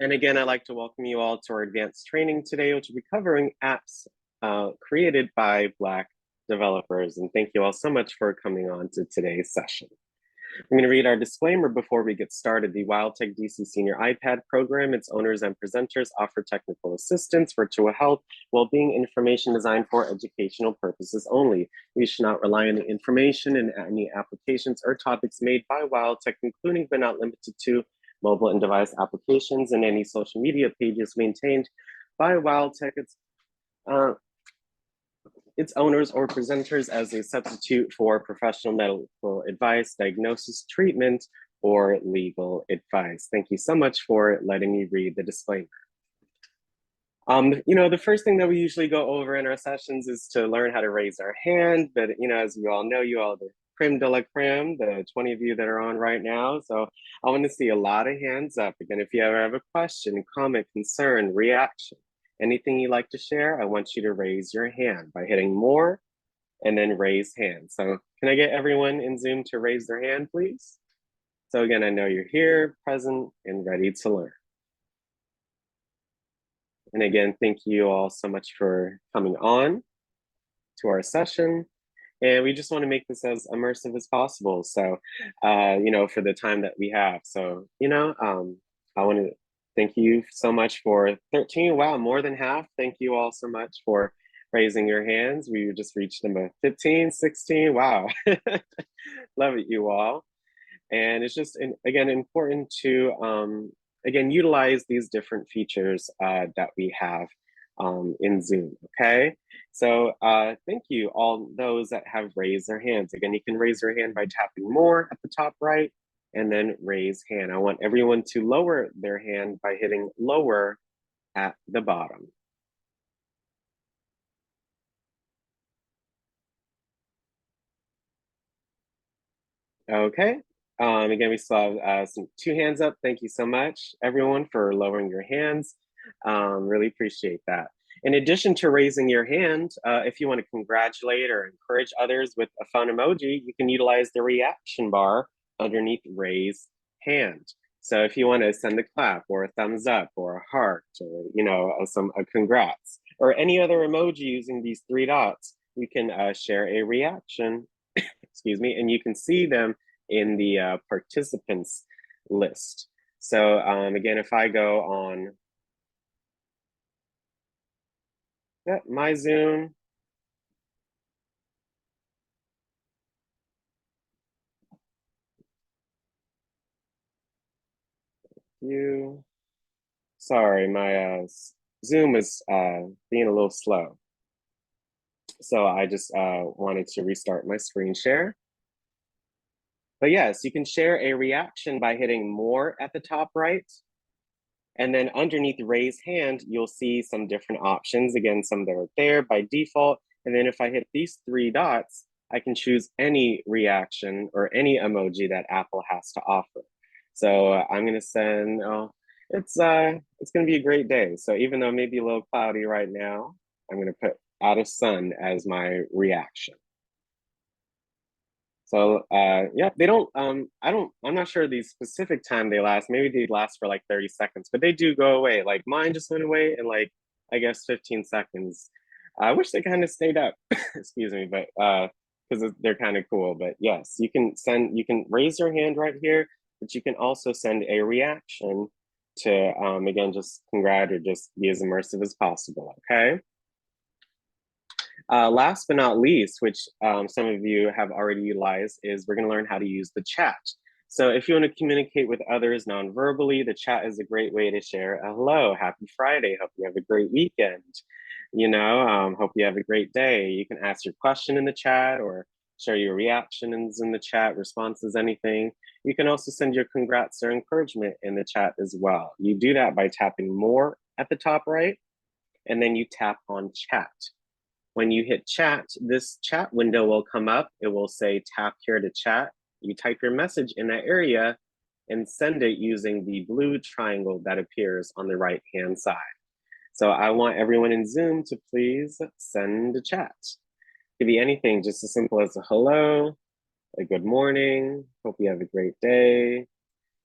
And again, I'd like to welcome you all to our advanced training today, which will be covering apps created by Black developers. And thank you all so much for coming on to today's session. I'm going to read our disclaimer before we get started. The WildTech DC Senior iPad program, its owners and presenters offer technical assistance, virtual health, well-being information designed for educational purposes only. We should not rely on the information in any applications or topics made by WildTech, including but not limited to mobile and device applications and any social media pages maintained by WildTech. Its owners or presenters as a substitute for professional medical advice, diagnosis, treatment, or legal advice. Thank you so much for letting me read the disclaimer. The first thing that we usually go over in our sessions is to learn how to raise our hand, but as you all know, you all the creme de la creme, the 20 of you that are on right now. So I want to see a lot of hands up. Again, if you ever have a question, comment, concern, reaction, anything you'd like to share, I want you to raise your hand by hitting more and then raise hand. So can I get everyone in Zoom to raise their hand, please? So again, I know you're here, present, and ready to learn. And again, thank you all so much for coming on to our session. And we just want to make this as immersive as possible. So, for the time that we have. So, I want to thank you so much for 13. Wow, more than half. Thank you all so much for raising your hands. We just reached number 15, 16. Wow. Love it, you all. And it's just, again, important to, utilize these different features that we have in Zoom, okay? So thank you all those that have raised their hands. Again, you can raise your hand by tapping more at the top right and then raise hand. I want everyone to lower their hand by hitting lower at the bottom. Okay, again, we still have some 2 hands up. Thank you so much, everyone, for lowering your hands. Really appreciate that. In addition to raising your hand, if you want to congratulate or encourage others with a fun emoji, you can utilize the reaction bar underneath raise hand. So if you want to send a clap or a thumbs up or a heart or, a congrats or any other emoji using these 3 dots, you can share a reaction, excuse me, and you can see them in the participants list. So again, if I go on my Zoom, sorry, my Zoom is being a little slow. So I just wanted to restart my screen share. But yes, you can share a reaction by hitting more at the top right. And then underneath raise hand, you'll see some different options. Again, some that are there by default. And then if I hit these 3 dots, I can choose any reaction or any emoji that Apple has to offer. So I'm gonna send, it's gonna be a great day. So even though it may be a little cloudy right now, I'm gonna put out of sun as my reaction. So yeah, they don't, I'm not sure the specific time they last. Maybe they last for like 30 seconds, but they do go away. Like mine just went away in like, I guess 15 seconds. I wish they kind of stayed up, excuse me, but because they're kind of cool. But yes, you can raise your hand right here, but you can also send a reaction to, again, just congrat or just be as immersive as possible, okay? Last but not least, which some of you have already utilized, is we're going to learn how to use the chat. So if you want to communicate with others non-verbally, the chat is a great way to share a hello, happy Friday, hope you have a great weekend, hope you have a great day. You can ask your question in the chat or share your reactions in the chat, responses, anything. You can also send your congrats or encouragement in the chat as well. You do that by tapping more at the top right, and then you tap on chat. When you hit chat, this chat window will come up. It will say tap here to chat. You type your message in that area and send it using the blue triangle that appears on the right-hand side. So I want everyone in Zoom to please send a chat. It could be anything, just as simple as a hello, a good morning, hope you have a great day,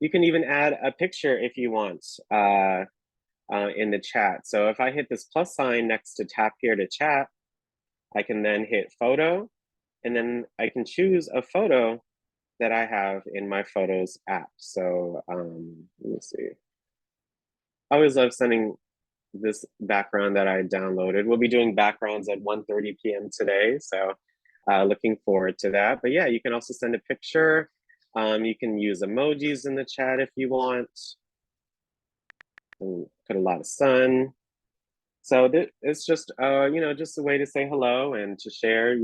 you can even add a picture if you want in the chat. So if I hit this plus sign next to tap here to chat, I can then hit photo, and then I can choose a photo that I have in my Photos app. So let me see. I always love sending this background that I downloaded. We'll be doing backgrounds at 1:30 p.m. today, so looking forward to that. But yeah, you can also send a picture. You can use emojis in the chat if you want. And put a lot of sun. So it's just just a way to say hello and to share,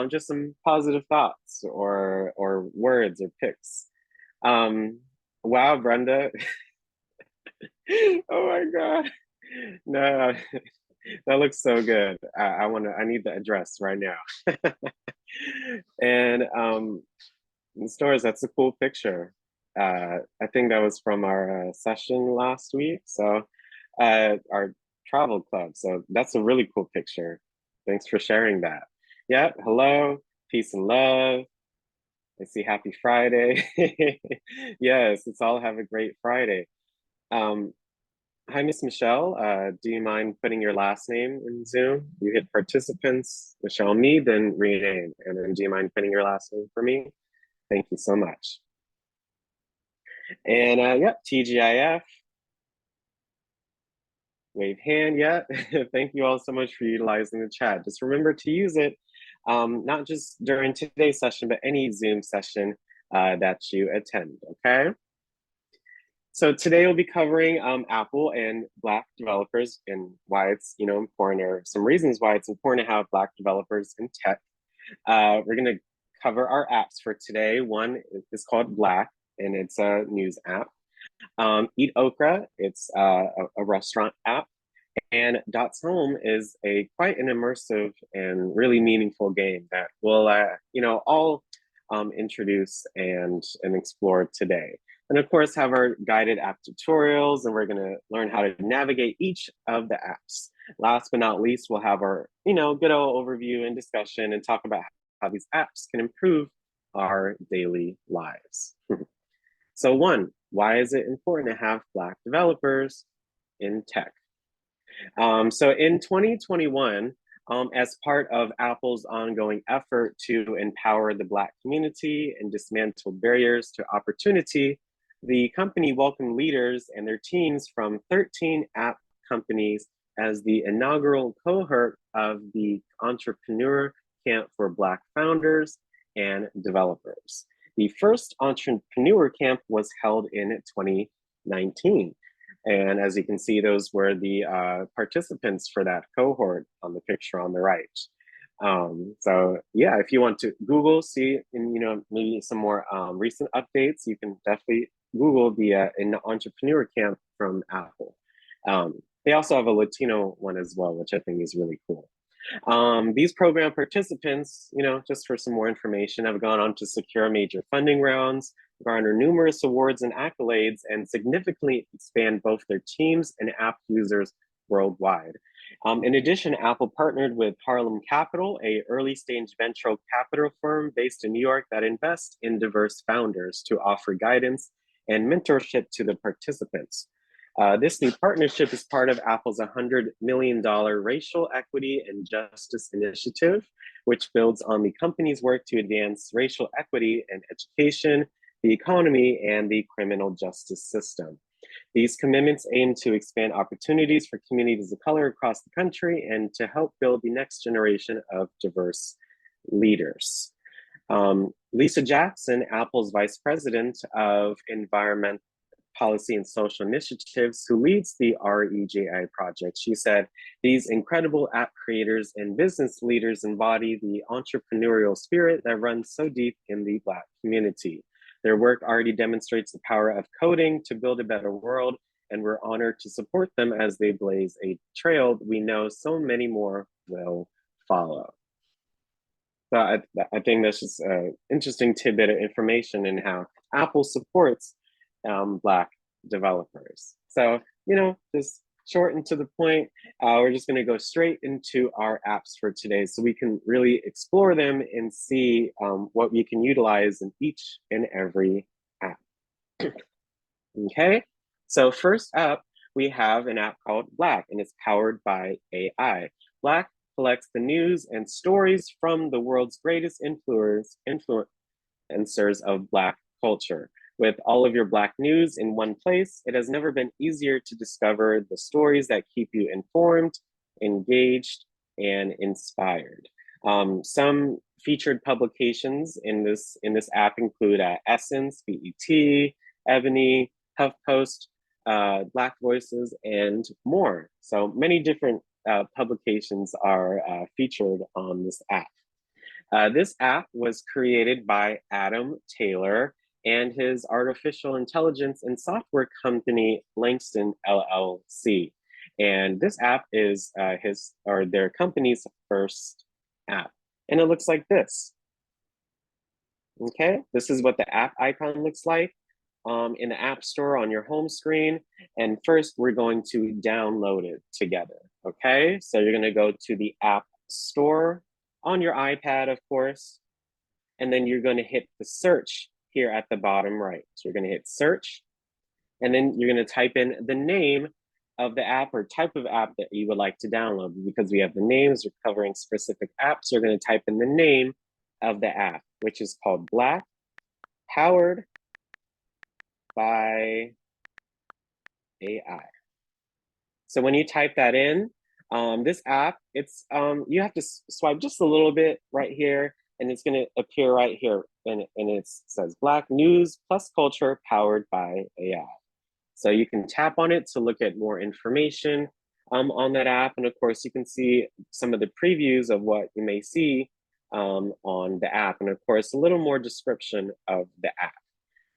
just some positive thoughts or words or pics. Wow, Brenda. Oh my God. No, that looks so good. I need the address right now. And stores, that's a cool picture. I think that was from our session last week. So our travel club. So that's a really cool picture. Thanks for sharing that. Yeah, hello, peace and love. I see happy Friday. Yes, let's all have a great Friday. Um, Hi, Miss Michelle. Do you mind putting your last name in Zoom? You hit participants, Michelle me, then rename. And then do you mind putting your last name for me? Thank you so much. And yep, TGIF, wave hand, yeah. Thank you all so much for utilizing the chat. Just remember to use it, not just during today's session, but any Zoom session that you attend, okay? So today we'll be covering Apple and Black developers and why it's important, or some reasons why it's important to have Black developers in tech. We're going to cover our apps for today. One is called Black, and it's a news app. Eat Okra, it's a restaurant app. And Dots Home is quite an immersive and really meaningful game that we'll all introduce and explore today. And of course, have our guided app tutorials, and we're going to learn how to navigate each of the apps. Last but not least, we'll have our good old overview and discussion and talk about how these apps can improve our daily lives. So one, why is it important to have Black developers in tech? So in 2021, as part of Apple's ongoing effort to empower the Black community and dismantle barriers to opportunity, the company welcomed leaders and their teams from 13 app companies as the inaugural cohort of the Entrepreneur Camp for Black founders and developers. The first Entrepreneur Camp was held in 2019. And as you can see, those were the participants for that cohort on the picture on the right. So yeah, if you want to Google, see, and maybe some more recent updates, you can definitely Google the an Entrepreneur Camp from Apple. They also have a Latino one as well, which I think is really cool. These program participants, just for some more information, have gone on to secure major funding rounds, garner numerous awards and accolades, and significantly expand both their teams and app users worldwide. In addition, Apple partnered with Harlem Capital, a early stage venture capital firm based in New York that invests in diverse founders to offer guidance and mentorship to the participants. This new partnership is part of Apple's $100 million Racial Equity and Justice Initiative, which builds on the company's work to advance racial equity in education, the economy, and the criminal justice system. These commitments aim to expand opportunities for communities of color across the country and to help build the next generation of diverse leaders. Lisa Jackson, Apple's Vice President of Environment Policy and Social Initiatives, who leads the REJI project. She said, these incredible app creators and business leaders embody the entrepreneurial spirit that runs so deep in the Black community. Their work already demonstrates the power of coding to build a better world, and we're honored to support them as they blaze a trail we know so many more will follow. So I think that's just an interesting tidbit of information in how Apple supports Black developers. So, just short and to the point, we're just going to go straight into our apps for today so we can really explore them and see what we can utilize in each and every app. Okay, so first up, we have an app called Black, and it's powered by AI. Black collects the news and stories from the world's greatest influencers of Black culture. With all of your Black news in one place, it has never been easier to discover the stories that keep you informed, engaged, and inspired. Some featured publications in this app include Essence, BET, Ebony, HuffPost, Black Voices, and more. So many different publications are featured on this app. This app was created by Adam Taylor and his artificial intelligence and software company, Langston LLC. And this app is their company's first app. And it looks like this. Okay, this is what the app icon looks like in the App Store on your home screen. And first, we're going to download it together. Okay, so you're going to go to the App Store on your iPad, of course, and then you're going to hit the search here at the bottom right. So you're going to hit search, and then you're going to type in the name of the app or type of app that you would like to download. Because we have the names, we're covering specific apps, you're going to type in the name of the app, which is called Black, powered by AI. So when you type that in, this app, you have to swipe just a little bit right here, and it's going to appear right here, and it says Black News Plus Culture powered by AI. So you can tap on it to look at more information on that app, and of course you can see some of the previews of what you may see on the app, and of course a little more description of the app.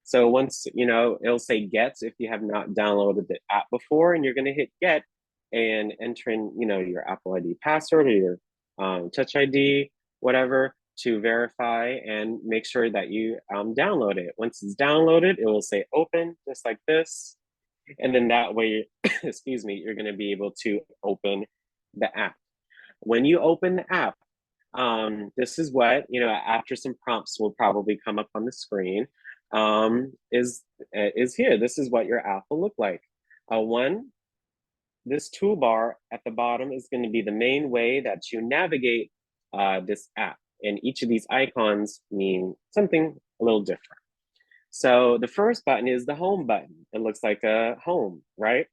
So once, it'll say get if you have not downloaded the app before, and you're going to hit get and enter in, your Apple ID password or your Touch ID, whatever, to verify and make sure that you download it. Once it's downloaded, it will say open, just like this. And then that way, excuse me, you're going to be able to open the app. When you open the app, this is what, after some prompts will probably come up on the screen, is here. This is what your app will look like. This toolbar at the bottom is going to be the main way that you navigate this app. And each of these icons mean something a little different. So the first button is the home button. It looks like a home, right?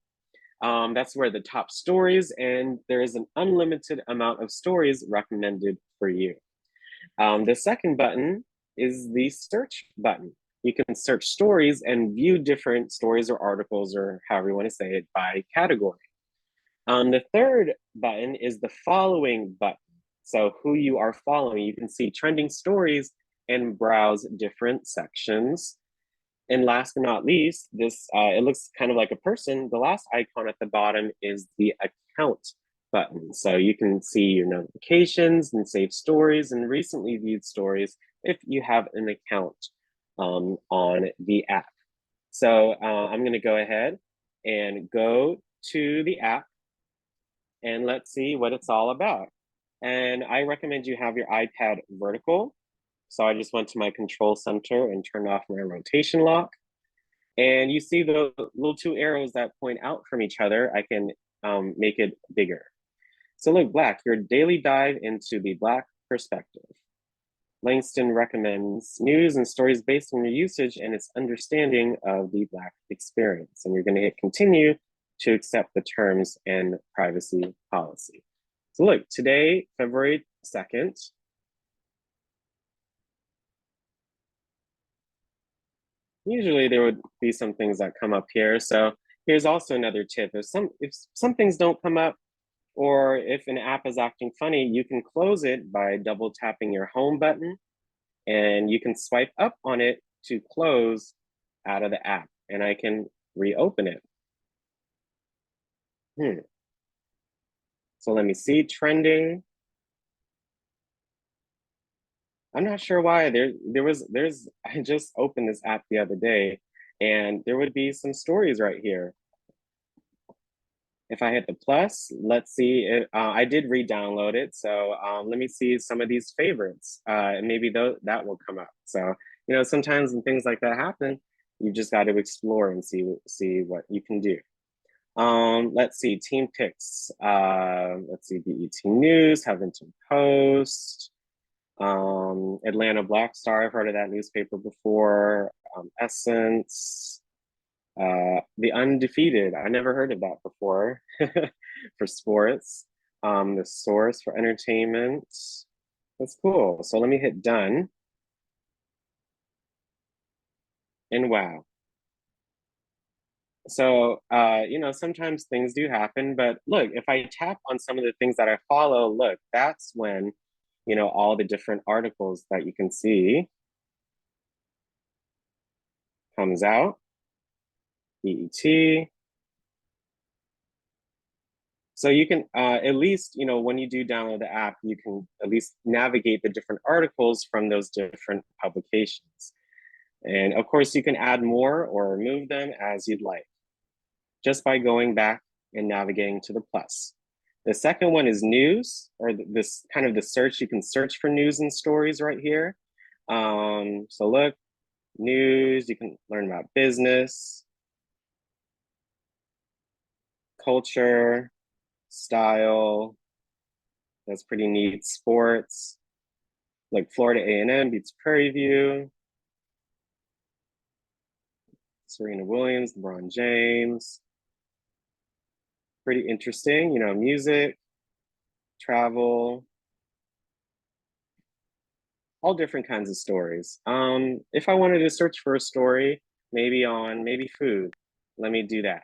That's where the top stories, and there is an unlimited amount of stories recommended for you. The second button is the search button. You can search stories and view different stories or articles, or however you want to say it, by category. The third button is the following button. So who you are following, you can see trending stories and browse different sections. And last but not least, it looks kind of like a person. The last icon at the bottom is the account button. So you can see your notifications and save stories and recently viewed stories if you have an account on the app. So I'm going to go ahead and go to the app, and let's see what it's all about. And I recommend you have your iPad vertical. So I just went to my control center and turned off my rotation lock. And you see the little two arrows that point out from each other. I can make it bigger. So look, Black, your daily dive into the Black perspective. Langston recommends news and stories based on your usage and its understanding of the Black experience. And you're going to hit continue to accept the terms and privacy policy. So look, today, February 2nd, usually there would be some things that come up here. So here's also another tip. If some things don't come up, or if an app is acting funny, you can close it by double tapping your home button, and you can swipe up on it to close out of the app, and I can reopen it. So let me see, trending. I'm not sure why I just opened this app the other day, and there would be some stories right here. If I hit the plus, let's see, I did re-download it. So let me see some of these favorites, and maybe that will come up. So, sometimes when things like that happen, You just got to explore and see what you can do. Let's see, team picks. Let's see, BET News, Huffington Post, Atlanta Black Star. I've heard of that newspaper before. Essence, The Undefeated. I never heard of that before for sports. The Source for entertainment. That's cool. So let me hit done. And wow. So, sometimes things do happen, but look, if I tap on some of the things that I follow, look, that's when, all the different articles that you can see comes out, BET. So you can, at least, when you do download the app, you can at least navigate the different articles from those different publications. And of course, you can add more or remove them as you'd like, just by going back and navigating to the plus. The second one is news, or this kind of the search. You can search for news and stories right here. So look, news, you can learn about business, culture, style. That's pretty neat. Sports, like Florida A&M beats Prairie View. Serena Williams, LeBron James. Pretty interesting, music, travel, all different kinds of stories. If I wanted to search for a story, maybe food, let me do that.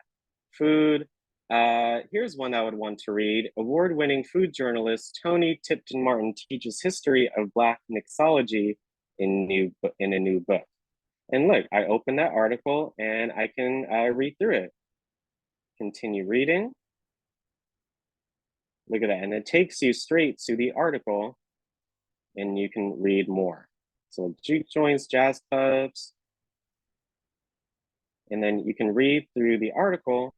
Food. Here's one I would want to read. Award-winning food journalist Tony Tipton Martin teaches history of Black mixology in a new book. And look, I open that article and I can read through it. Continue reading. Look at that, and it takes you straight to the article and you can read more. So juke joints, jazz clubs, and then you can read through the article.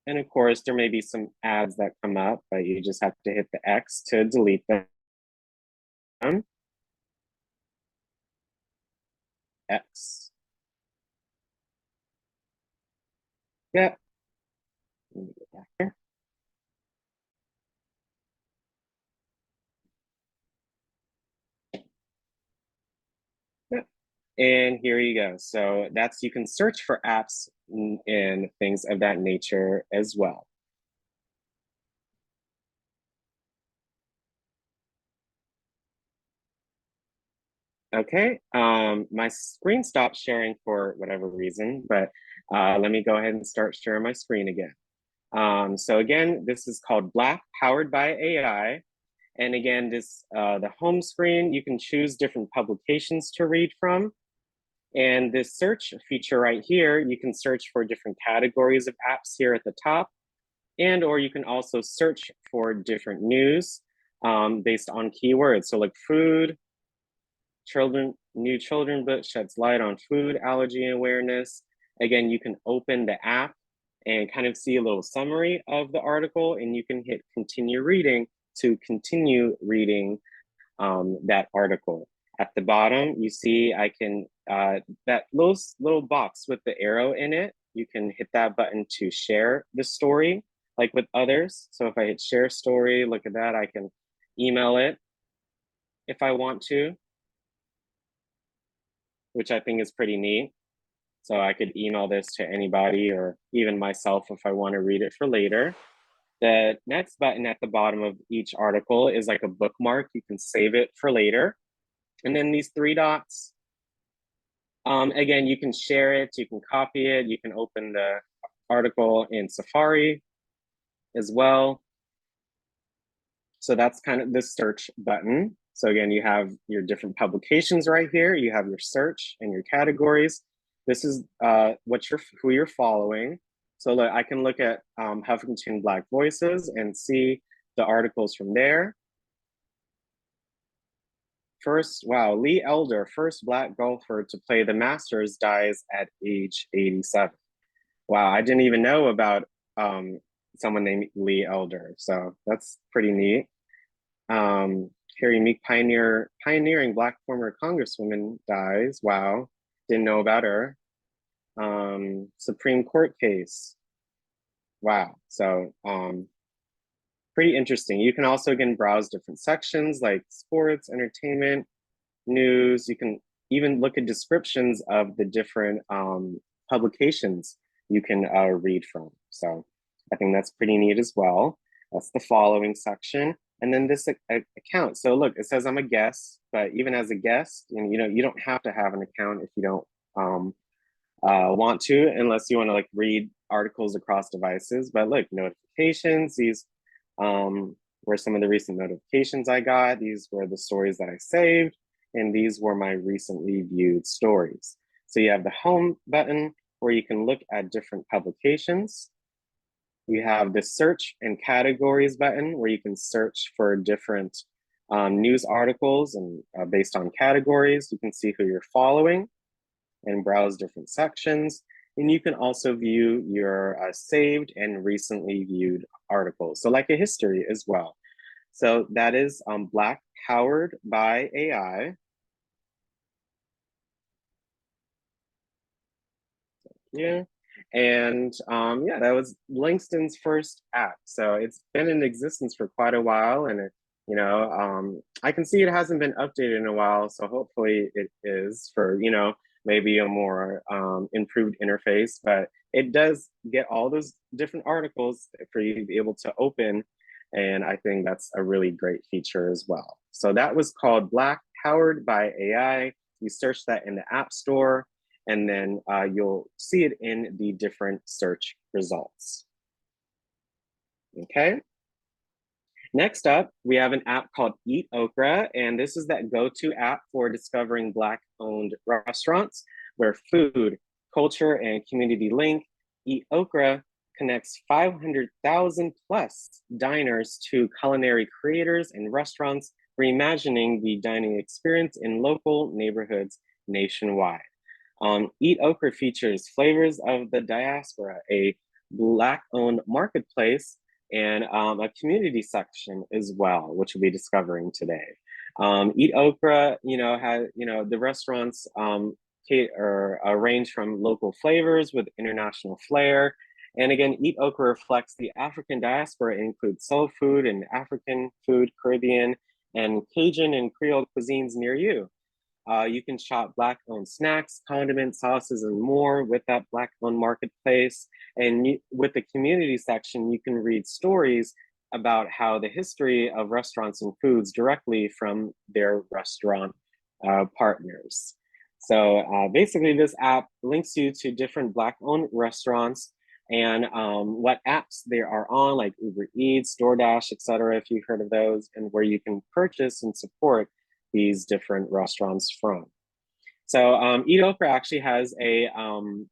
And of course, there may be some ads that come up, but you just have to hit the X to delete them. X. Yep. Let me get back here. Yep. And here you go. So you can search for apps and things of that nature as well. Okay, my screen stopped sharing for whatever reason, but let me go ahead and start sharing my screen again. So again, this is called Black Powered by AI. And again, the home screen, you can choose different publications to read from. And this search feature right here, you can search for different categories of apps here at the top, or you can also search for different news based on keywords. So like food, new children book sheds light on food allergy awareness. Again, you can open the app and kind of see a little summary of the article, and you can hit continue reading to continue reading that article. At the bottom, you see I can, that little box with the arrow in it, you can hit that button to share the story, like with others. So if I hit share story, look at that, I can email it if I want to, which I think is pretty neat. So I could email this to anybody or even myself if I want to read it for later. The next button at the bottom of each article is like a bookmark. You can save it for later. And then these three dots, again, you can share it, you can copy it, you can open the article in Safari as well. So that's kind of the search button. So again, you have your different publications right here. You have your search and your categories. This is who you're following. So look, I can look at Huffington Black Voices and see the articles from there. First, wow, Lee Elder, first Black golfer to play the Masters, dies at age 87. Wow, I didn't even know about someone named Lee Elder. So that's pretty neat. Carrie Meek, pioneering Black former Congresswoman, dies. Wow, didn't know about her. Supreme Court case. Wow, so pretty interesting. You can also, again, browse different sections like sports, entertainment, news. You can even look at descriptions of the different publications you can read from. So I think that's pretty neat as well. That's the following section. And then this account. So look, it says I'm a guest, but even as a guest, you don't have to have an account if you don't want to, unless you want to like read articles across devices. But look, notifications, these were some of the recent notifications I got. These were the stories that I saved, and these were my recently viewed stories. So you have the home button where you can look at different publications. You have the search and categories button where you can search for different news articles, and based on categories, you can see who you're following and browse different sections. And you can also view your saved and recently viewed articles. So like a history as well. So that is Black Powered by AI. Yeah. And yeah, that was Langston's first app. So it's been in existence for quite a while, and I can see it hasn't been updated in a while. So hopefully it is for maybe a more improved interface. But it does get all those different articles for you to be able to open, and I think that's a really great feature as well. So that was called Black Powered by AI. You search that in the App Store, and then you'll see it in the different search results. Okay. Next up, we have an app called Eat Okra, and this is that go-to app for discovering Black-owned restaurants where food, culture, and community link. Eat Okra connects 500,000 plus diners to culinary creators and restaurants, reimagining the dining experience in local neighborhoods nationwide. Eat Okra features Flavors of the Diaspora, a Black-owned marketplace, and a community section as well, which we'll be discovering today. Eat Okra, has the restaurants range from local flavors with international flair. And again, Eat Okra reflects the African diaspora. It includes soul food and African food, Caribbean, and Cajun and Creole cuisines near you. You can shop Black-owned snacks, condiments, sauces, and more with that Black-owned marketplace. And with the community section, you can read stories about how the history of restaurants and foods directly from their restaurant partners. So basically, this app links you to different Black-owned restaurants and what apps they are on, like Uber Eats, DoorDash, etc., if you've heard of those, and where you can purchase and support these different restaurants from. So Eat Okra actually has an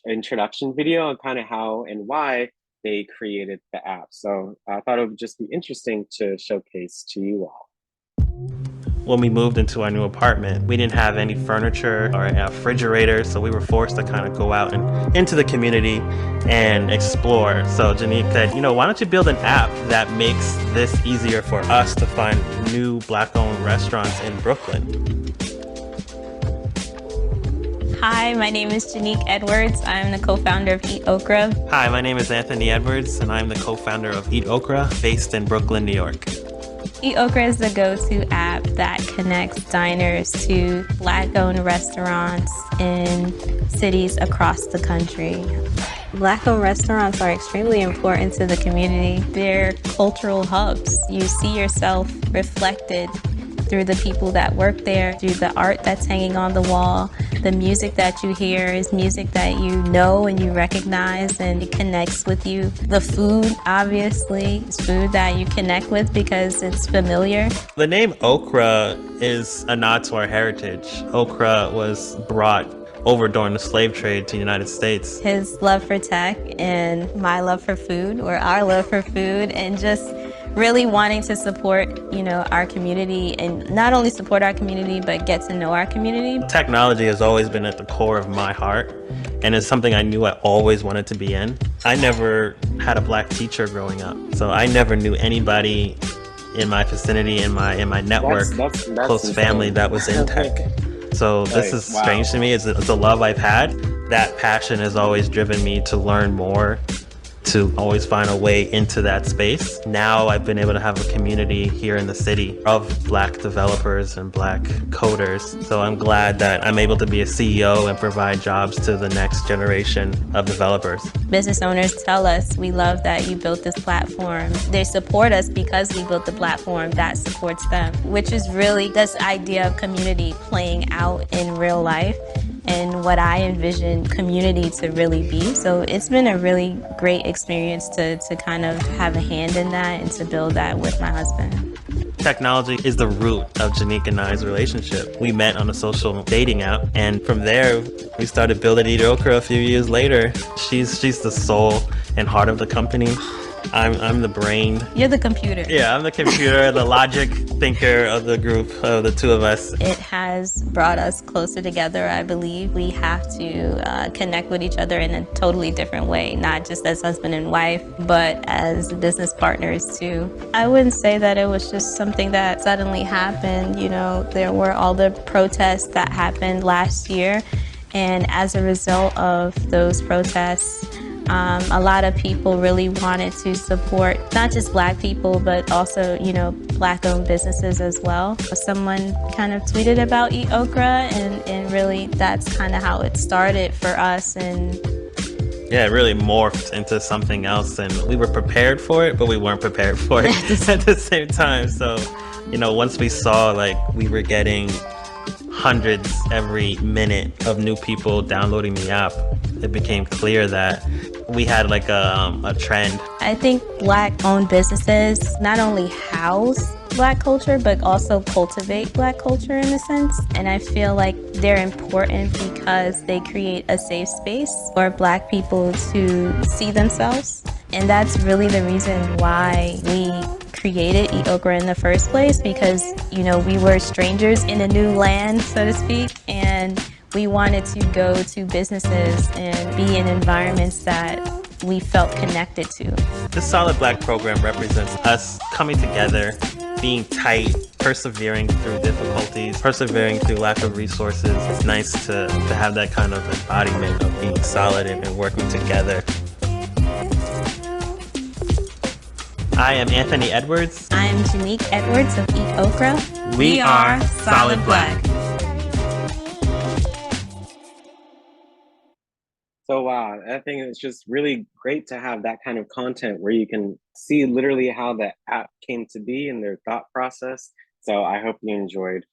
introduction video on kind of how and why they created the app. So I thought it would just be interesting to showcase to you all. When we moved into our new apartment, we didn't have any furniture or a refrigerator, so we were forced to kind of go out and into the community and explore. So Janique said, why don't you build an app that makes this easier for us to find new Black-owned restaurants in Brooklyn? Hi, my name is Janique Edwards. I'm the co-founder of Eat Okra. Hi, my name is Anthony Edwards, and I'm the co-founder of Eat Okra, based in Brooklyn, New York. Eat Okra is the go-to app that connects diners to Black-owned restaurants in cities across the country. Black-owned restaurants are extremely important to the community. They're cultural hubs. You see yourself reflected through the people that work there, through the art that's hanging on the wall. The music that you hear is music that you know and you recognize, and it connects with you. The food, obviously, is food that you connect with because it's familiar. The name Okra is a nod to our heritage. Okra was brought over during the slave trade to the United States. His love for tech and my love for food, or our love for food, and just really wanting to support, our community, and not only support our community, but get to know our community. Technology has always been at the core of my heart, and it's something I knew I always wanted to be in. I never had a Black teacher growing up, so I never knew anybody in my vicinity, in my network, That's close family insane. that was in tech. So this Like, is wow. strange to me. It's a love I've had. That passion has always driven me to learn more, to always find a way into that space. Now I've been able to have a community here in the city of Black developers and Black coders. So I'm glad that I'm able to be a CEO and provide jobs to the next generation of developers. Business owners tell us, we love that you built this platform. They support us because we built the platform that supports them, which is really this idea of community playing out in real life and what I envision community to really be. So it's been a really great experience to kind of have a hand in that and to build that with my husband. Technology is the root of Janique and I's relationship. We met on a social dating app, and from there, we started building Eat Okra a few years later. She's the soul and heart of the company. I'm the brain. You're the computer. Yeah, I'm the computer, the logic thinker of the group, of the two of us. It has brought us closer together, I believe. We have to connect with each other in a totally different way, not just as husband and wife, but as business partners too. I wouldn't say that it was just something that suddenly happened. You know, there were all the protests that happened last year, and as a result of those protests, a lot of people really wanted to support not just Black people, but also, you know, Black-owned businesses as well. Someone kind of tweeted about Eat Okra, and really that's kind of how it started for us. And yeah, it really morphed into something else, and we were prepared for it, but we weren't prepared for it at the same time. So, you know, once we saw like we were getting hundreds every minute of new people downloading the app, it became clear that we had like a trend. I think Black-owned businesses not only house Black culture, but also cultivate Black culture in a sense. And I feel like they're important because they create a safe space for Black people to see themselves. And that's really the reason why we created Eat Okra in the first place, because, you know, we were strangers in a new land, so to speak, and we wanted to go to businesses and be in environments that we felt connected to. The Solid Black program represents us coming together, being tight, persevering through difficulties, persevering through lack of resources. It's nice to have that kind of embodiment of being solid and working together. I am Anthony Edwards. I am Janique Edwards of Eat Okra. We are Solid Black. So wow, I think it's just really great to have that kind of content where you can see literally how the app came to be and their thought process. So I hope you enjoyed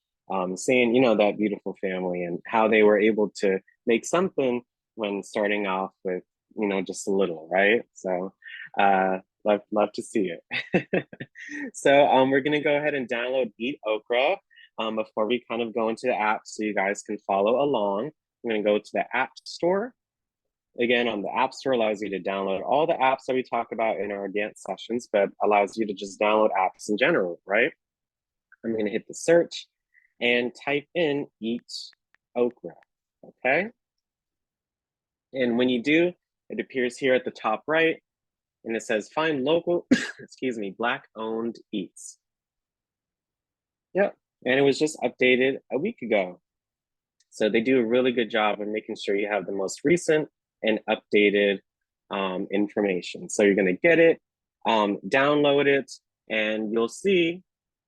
seeing, you know, that beautiful family and how they were able to make something when starting off with, you know, just a little, right? So love to see it. So we're gonna go ahead and download Eat Okra before we kind of go into the app so you guys can follow along. I'm gonna go to the App Store. Again, on the App Store allows you to download all the apps that we talk about in our dance sessions, but allows you to just download apps in general, right? I'm gonna hit the search and type in Eat Okra, okay? And when you do, it appears here at the top right, and it says find local, excuse me, Black-owned eats. Yep, and it was just updated a week ago. So they do a really good job of making sure you have the most recent and updated information. So you're gonna get it, download it, and you'll see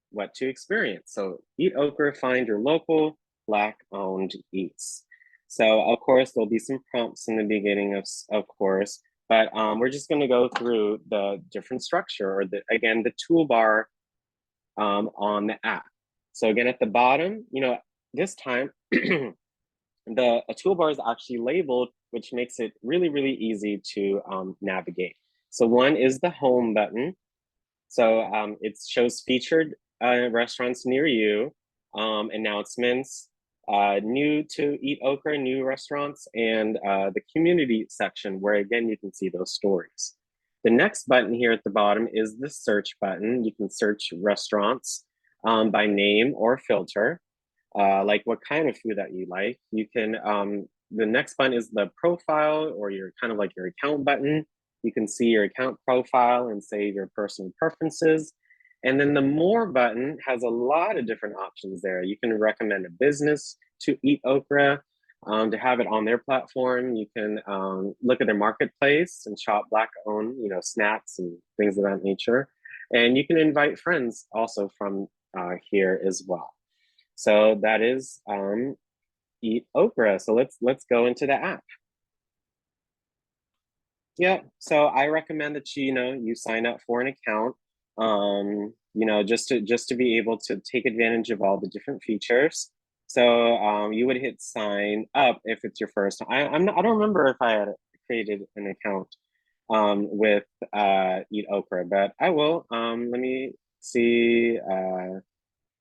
what to experience. So Eat Okra, find your local Black-owned eats. So of course, there'll be some prompts in the beginning of course, but we're just gonna go through the different structure or again, the toolbar on the app. So again, at the bottom, you know, this time, the toolbar is actually labeled, which makes it really, really easy to navigate. So one is the home button. So it shows featured restaurants near you, announcements, new to Eat Okra, new restaurants, and the community section where again, you can see those stories. The next button here at the bottom is the search button. You can search restaurants by name or filter. Like what kind of food that you like. You can, the next button is the profile or your kind of like your account button. You can see your account profile and save your personal preferences. And then the more button has a lot of different options there. You can recommend a business to eat okra, to have it on their platform. You can look at their marketplace and shop Black-owned, snacks and things of that nature. And you can invite friends also from here as well. So that is Eat Okra. So let's go into the app. Yeah, so I recommend that you sign up for an account, just to be able to take advantage of all the different features. So you would hit sign up if it's your first time. I don't remember if I had created an account with Eat Okra, but I will. Let me see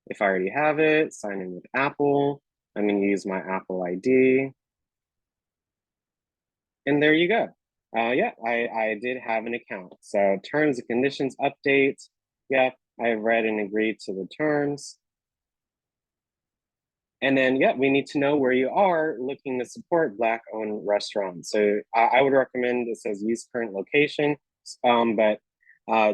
if I already have it. Sign in with Apple. I'm going to use my Apple ID. And there you go. Yeah, I did have an account. So terms and conditions updates. Yeah, I read and agreed to the terms. And then, yeah, we need to know where you are looking to support Black-owned restaurants. So I would recommend it says use current location, but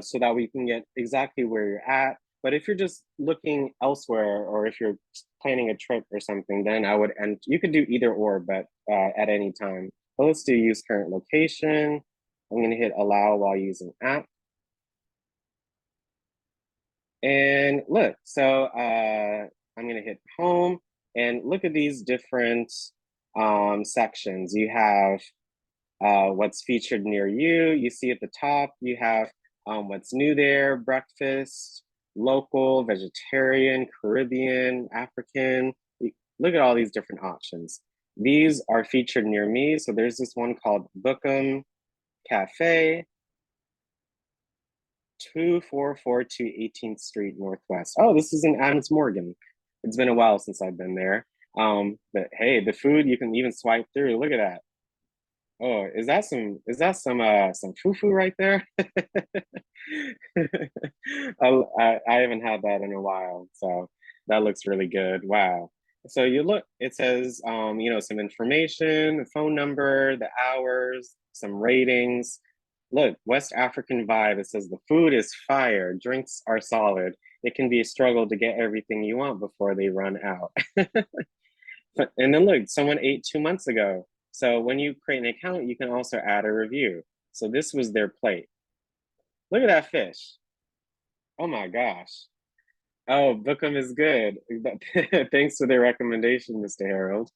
so that we can get exactly where you're at. But if you're just looking elsewhere, or if you're planning a trip or something, then and you could do either or, but at any time. But let's do use current location. I'm gonna hit allow while using app. And look, so I'm gonna hit home and look at these different sections. You have what's featured near you. You see at the top, you have what's new there, breakfast, local, vegetarian, Caribbean, African. Look at all these different options. These are featured near me. So there's this one called Bookham Cafe, 2442 18th Street Northwest. Oh, this is in Adams Morgan. It's been a while since I've been there. But hey, the food you can even swipe through. Look at that. Oh, is that some fufu right there? I haven't had that in a while, so that looks really good. Wow. So you look, it says some information, the phone number, the hours, some ratings. Look, West African vibe. It says the food is fire, drinks are solid. It can be a struggle to get everything you want before they run out. And then look, someone ate 2 months ago. So when you create an account, you can also add a review. So this was their plate. Look at that fish. Oh my gosh. Oh, Bookham is good. Thanks for the recommendation, Mr. Harold.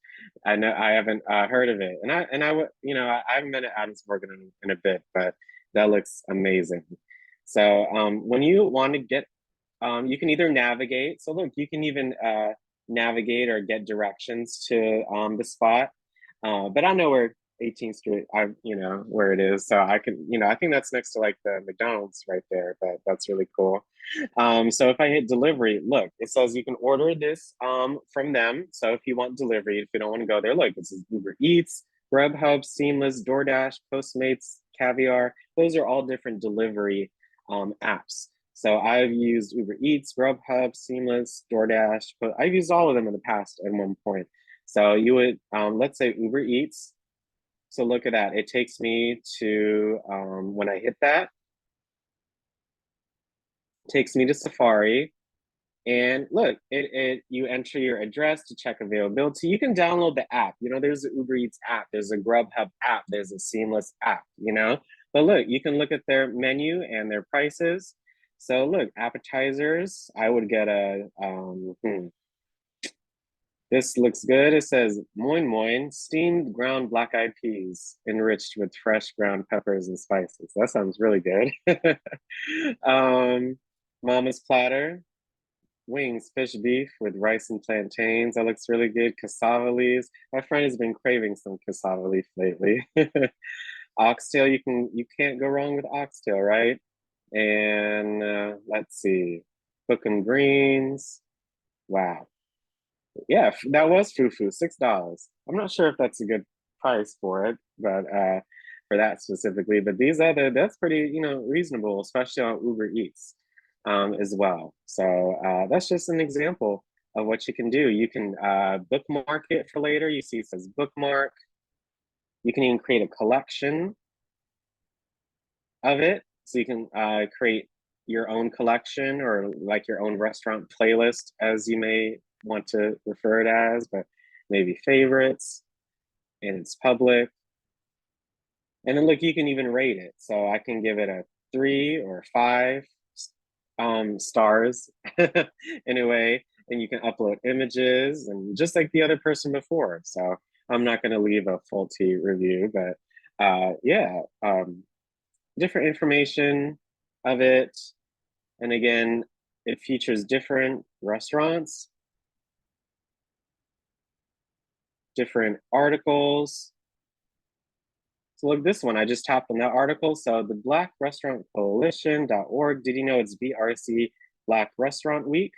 I know I haven't heard of it, I haven't been to Adams Morgan in a bit, but that looks amazing. So when you want to get, you can either navigate. So look, you can even navigate or get directions to the spot. But I know where 18th Street, where it is. So I can, I think that's next to like the McDonald's right there, but that's really cool. So if I hit delivery, look, it says you can order this from them. So if you want delivery, if you don't want to go there, look, this is Uber Eats, Grubhub, Seamless, DoorDash, Postmates, Caviar. Those are all different delivery apps. So I've used Uber Eats, Grubhub, Seamless, DoorDash, but I've used all of them in the past at one point. So you would, let's say Uber Eats. So look at that. It takes me to, when I hit that, takes me to Safari. And look, you enter your address to check availability. You can download the app. There's the Uber Eats app, there's a Grubhub app, there's a Seamless app, But look, you can look at their menu and their prices. So look, appetizers, I would get this looks good. It says moin moin, steamed ground black-eyed peas enriched with fresh ground peppers and spices. That sounds really good. Mama's platter, wings, fish beef with rice and plantains. That looks really good. Cassava leaves. My friend has been craving some cassava leaf lately. Oxtail, you can't go wrong with oxtail, right? And let's see, cooking greens. Wow. Yeah, that was fufu, $6. I'm not sure if that's a good price for it, but for that specifically. But that's pretty, reasonable, especially on Uber Eats as well. So that's just an example of what you can do. You can bookmark it for later. You see it says bookmark. You can even create a collection of it. So you can create your own collection or like your own restaurant playlist, as you may want to refer it as, but maybe favorites, and it's public. And then look, you can even rate it. So I can give it a 3 or 5 stars in a way, and you can upload images and just like the other person before. So I'm not going to leave a faulty review, but yeah, different information of it. And again, it features different restaurants, different articles. So look, this one, I just tapped on that article. So the Black Restaurant Coalition.org. Did you know it's BRC Black Restaurant Week?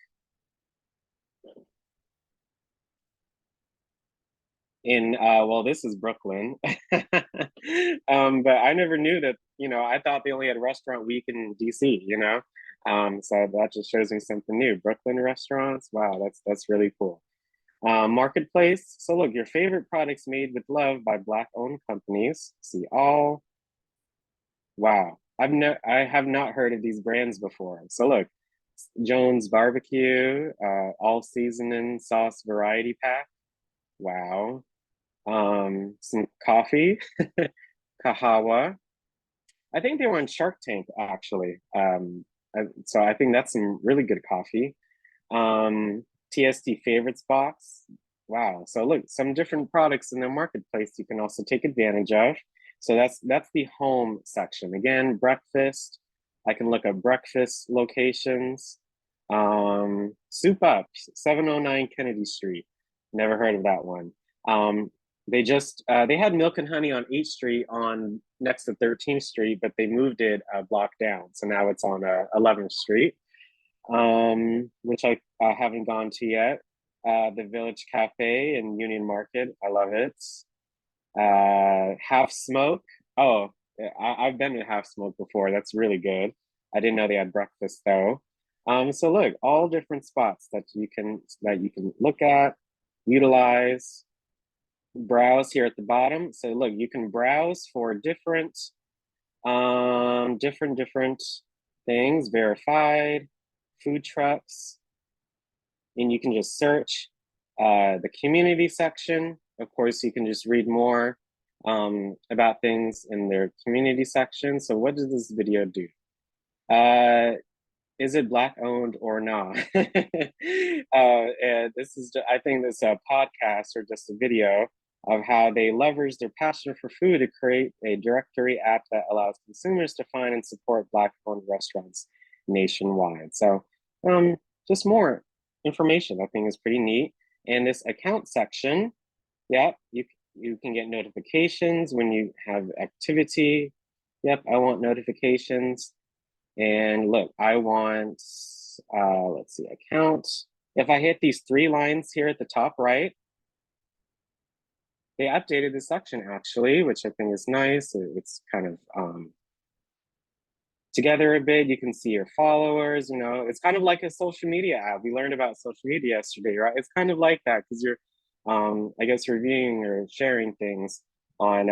In, well, this is Brooklyn. But I never knew that, I thought they only had Restaurant Week in DC, So that just shows me something new. Brooklyn restaurants, wow, that's really cool. Marketplace. So look, your favorite products made with love by Black-owned companies. See all. Wow, I have not heard of these brands before. So look, Jones Barbecue, all seasoning sauce variety pack. Wow. Some coffee, Kahawa. I think they were on Shark Tank actually. So I think that's some really good coffee. TST favorites box. Wow. So look, some different products in the marketplace you can also take advantage of. So that's the home section. Again, breakfast. I can look at breakfast locations. Soup Up, 709 Kennedy Street. Never heard of that one. They had Milk and Honey on 8th Street on next to 13th Street, but they moved it a block down. So now it's on 11th Street, which I haven't gone to yet. The Village Cafe in Union Market, I love it. Half Smoke. Oh, I've been to Half Smoke before. That's really good. I didn't know they had breakfast though. So look, all different spots that you can look at, utilize, browse here at the bottom. So look, you can browse for different things, verified, food trucks, and you can just search the community section. Of course, you can just read more about things in their community section. So what does this video do? Is it Black owned or not? And this is, I think this is a podcast or just a video of how they leverage their passion for food to create a directory app that allows consumers to find and support Black owned restaurants nationwide. So just more information I think is pretty neat. And this account section, yep, you can get notifications when you have activity. Yep, I want notifications. And look, I want, let's see, account. If I hit these 3 lines here at the top right, they updated this section actually, which I think is nice. It's kind of together a bit. You can see your followers, it's kind of like a social media app. We learned about social media yesterday, right? It's kind of like that because you're, I guess, reviewing or sharing things on,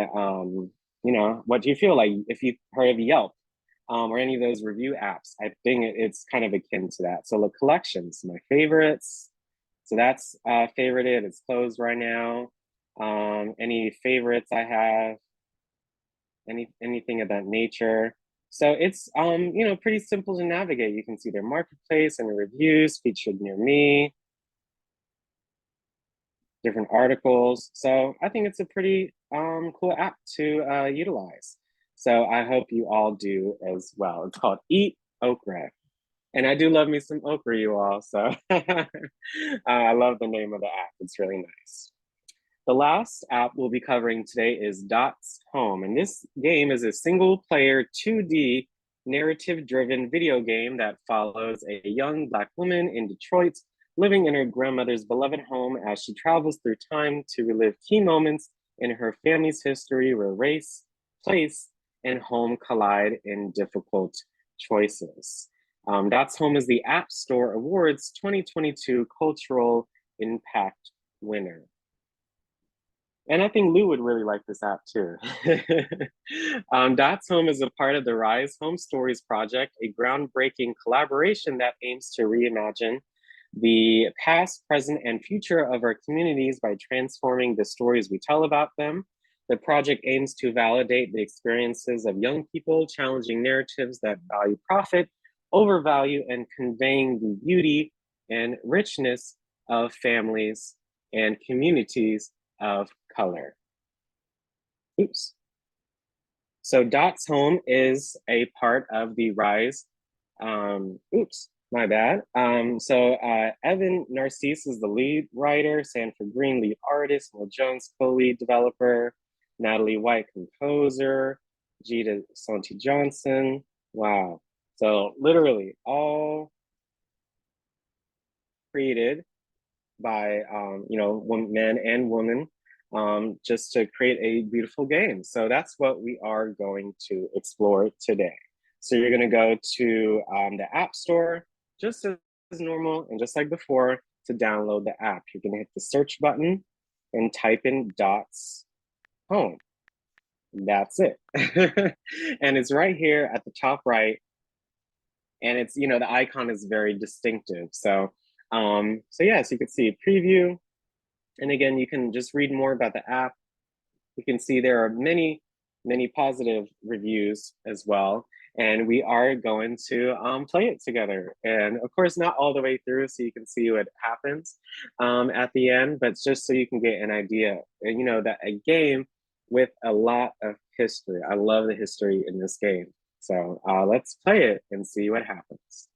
what do you feel like? If you've heard of Yelp, or any of those review apps, I think it's kind of akin to that. So look, collections, my favorites. So that's favorited, it's closed right now. Any favorites I have, anything of that nature. So it's, pretty simple to navigate. You can see their marketplace and the reviews featured near me, different articles. So I think it's a pretty cool app to utilize. So I hope you all do as well. It's called Eat Okra. And I do love me some okra, you all. So I love the name of the app. It's really nice. The last app we'll be covering today is Dots Home. And this game is a single player 2D narrative-driven video game that follows a young Black woman in Detroit living in her grandmother's beloved home as she travels through time to relive key moments in her family's history where race, place, and home collide in difficult choices. Dots Home is the App Store Awards 2022 Cultural Impact winner. And I think Lou would really like this app too. Dots Home is a part of the Rise Home Stories project, a groundbreaking collaboration that aims to reimagine the past, present, and future of our communities by transforming the stories we tell about them. The project aims to validate the experiences of young people, challenging narratives that value profit over value, and conveying the beauty and richness of families and communities of color. Oops. So Dots Home is a part of the Rise. Oops, my bad. Evan Narcisse is the lead writer, Sanford Green, lead artist, Will Jones, co-lead developer, Natalie White, composer, Gita Santi Johnson. Wow. So literally all created by men and women, just to create a beautiful game. So that's what we are going to explore today. So you're going to go to the App Store, just as normal and just like before, to download the app. You're going to hit the search button and type in Dots Home. That's it. And it's right here at the top right. And it's, the icon is very distinctive. So yes, you can see a preview. And again, you can just read more about the app. You can see there are many, many positive reviews as well. And we are going to play it together. And of course, not all the way through, so you can see what happens at the end, but just so you can get an idea, that a game with a lot of history. I love the history in this game. So let's play it and see what happens.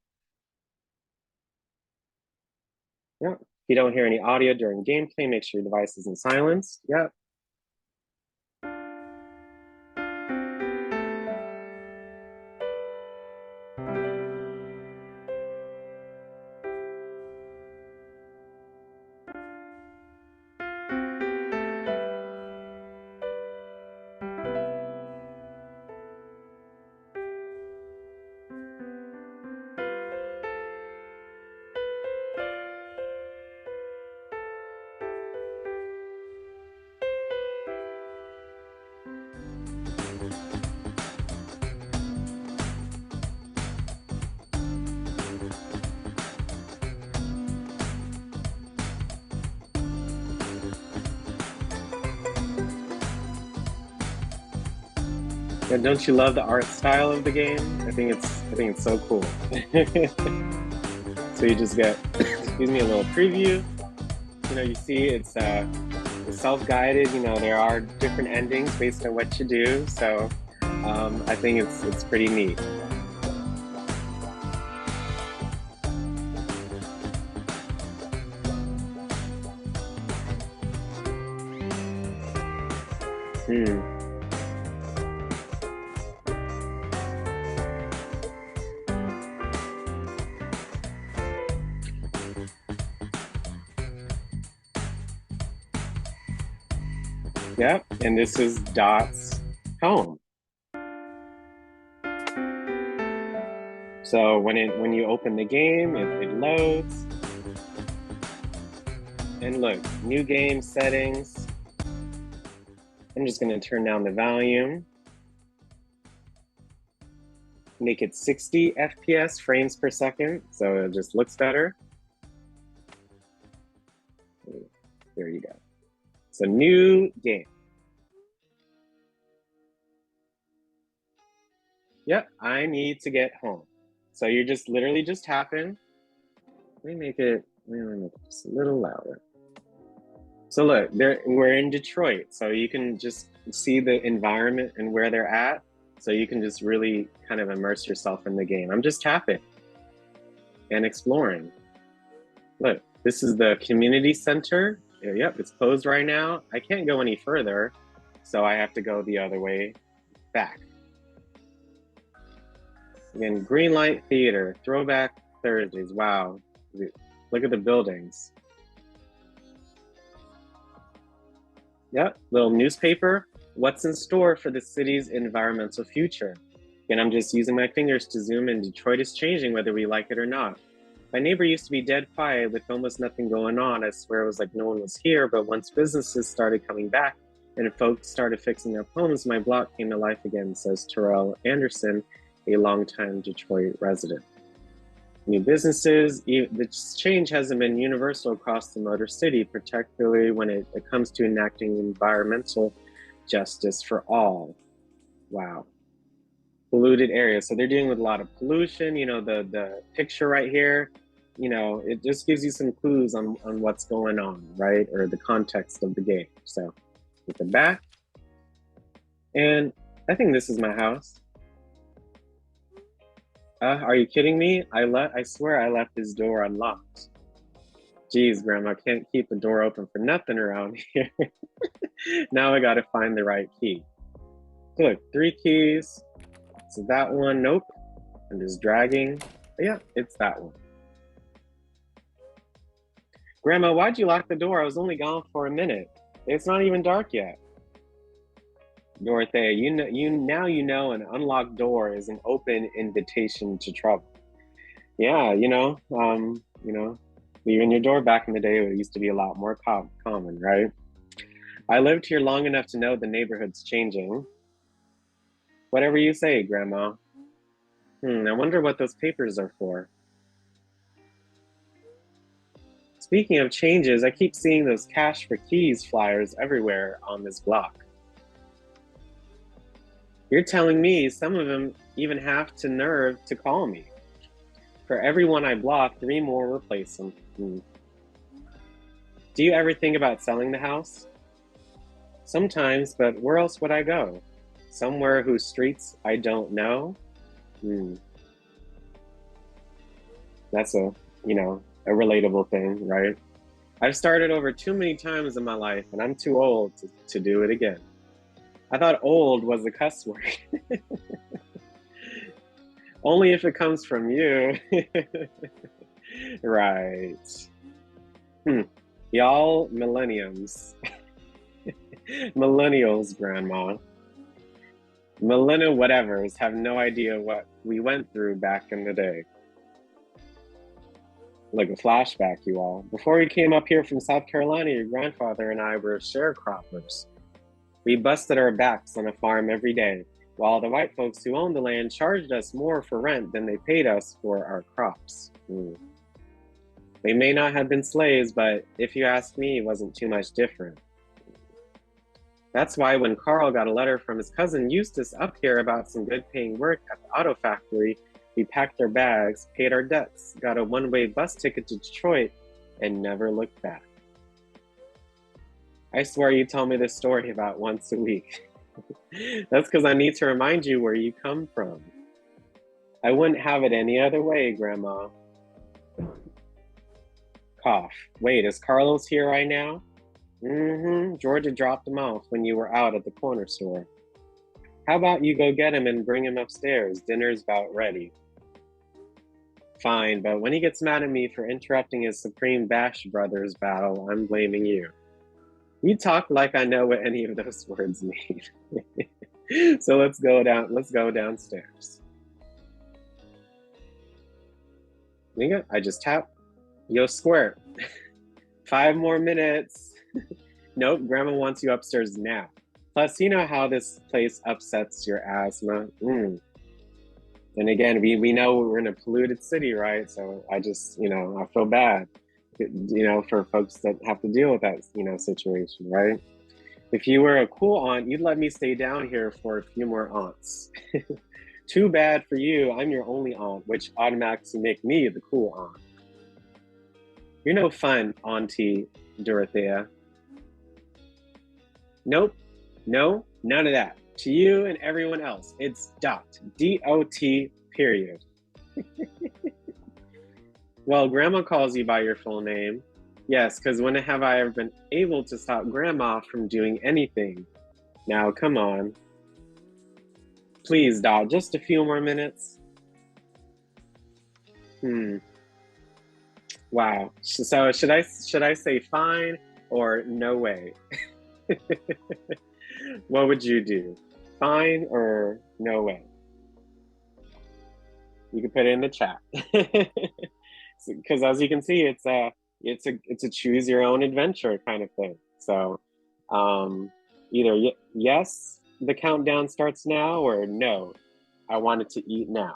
Yeah. If you don't hear any audio during gameplay, make sure your device is in silence. Yep. And don't you love the art style of the game? I think it's so cool. So you just get, excuse me, a little preview. You see it's self-guided. There are different endings based on what you do. So I think it's pretty neat. Yep, and this is Dots Home. So when you open the game, it loads. And look, new game settings. I'm just gonna turn down the volume. Make it 60 FPS, frames per second, so it just looks better. There you go. So new game. Yep, I need to get home. So you're just literally just tapping. Let me make it just a little louder. So look, we're in Detroit, so you can just see the environment and where they're at. So you can just really kind of immerse yourself in the game. I'm just tapping and exploring. Look, this is the community center. Yep, it's closed right now. I can't go any further, so I have to go the other way back. Again, Greenlight Theater, Throwback Thursdays. Wow, look at the buildings. Yep, little newspaper. What's in store for the city's environmental future? And I'm just using my fingers to zoom in. Detroit is changing whether we like it or not. My neighbor used to be dead quiet with almost nothing going on. I swear it was like no one was here, but once businesses started coming back and folks started fixing up homes, my block came to life again, says Terrell Anderson, a longtime Detroit resident. New businesses, the change hasn't been universal across the Motor City, particularly when it comes to enacting environmental justice for all. Wow. Polluted areas. So they're dealing with a lot of pollution. You know, the picture right here, you know, it just gives you some clues on what's going on, right? Or the context of the game. So with the back. And I think this is my house. Are you kidding me? I swear I left this door unlocked. Geez, Grandma, can't keep the door open for nothing around here. Now I gotta find the right key. Look, 3 keys. So that one, nope. I'm just dragging. Yeah, it's that one. Grandma, why'd you lock the door? I was only gone for a minute. It's not even dark yet. Dorothea, you know an unlocked door is an open invitation to trouble. Yeah, leaving your door back in the day, it used to be a lot more common, right? I lived here long enough to know the neighborhood's changing. Whatever you say, Grandma. I wonder what those papers are for. Speaking of changes, I keep seeing those cash for keys flyers everywhere on this block. You're telling me some of them even have the nerve to call me. For every one I block, 3 more replace them. Do you ever think about selling the house? Sometimes, but where else would I go? Somewhere whose streets I don't know? That's a relatable thing, right? I've started over too many times in my life, and I'm too old to do it again. I thought old was a cuss word. Only if it comes from you. Right. Y'all millennials. Millennials, Grandma. Millennial whatevers have no idea what we went through back in the day. Like a flashback, you all. Before we came up here from South Carolina, your grandfather and I were sharecroppers. We busted our backs on a farm every day, while the white folks who owned the land charged us more for rent than they paid us for our crops. They may not have been slaves, but if you ask me, it wasn't too much different. That's why when Carl got a letter from his cousin Eustace up here about some good paying work at the auto factory, we packed our bags, paid our debts, got a one-way bus ticket to Detroit, and never looked back. I swear you tell me this story about once a week. That's because I need to remind you where you come from. I wouldn't have it any other way, Grandma. Cough. Wait, is Carlos here right now? Georgia dropped him off when you were out at the corner store. How about you go get him and bring him upstairs? Dinner's about ready. Fine, but when he gets mad at me for interrupting his Supreme Bash Brothers battle, I'm blaming you. You talk like I know what any of those words mean. So let's go downstairs. I just tap. Yo, square. 5 more minutes. Nope, Grandma wants you upstairs now. Plus, you know how this place upsets your asthma. And again, we know we're in a polluted city, right? So I just, I feel bad, for folks that have to deal with that, situation, right? If you were a cool aunt, you'd let me stay down here for a few more aunts. Too bad for you, I'm your only aunt, which automatically make me the cool aunt. You're no fun, Auntie Dorothea. Nope, no, none of that. To you and everyone else, it's dot, D-O-T, period. Well, Grandma calls you by your full name. Yes, because when have I ever been able to stop Grandma from doing anything? Now, come on. Please, Dot, just a few more minutes. Wow. So should I say fine or no way? What would you do? Fine or no way? You can put it in the chat. Because as you can see, it's a choose your own adventure kind of thing. So either yes, the countdown starts now, or no, I wanted to eat now.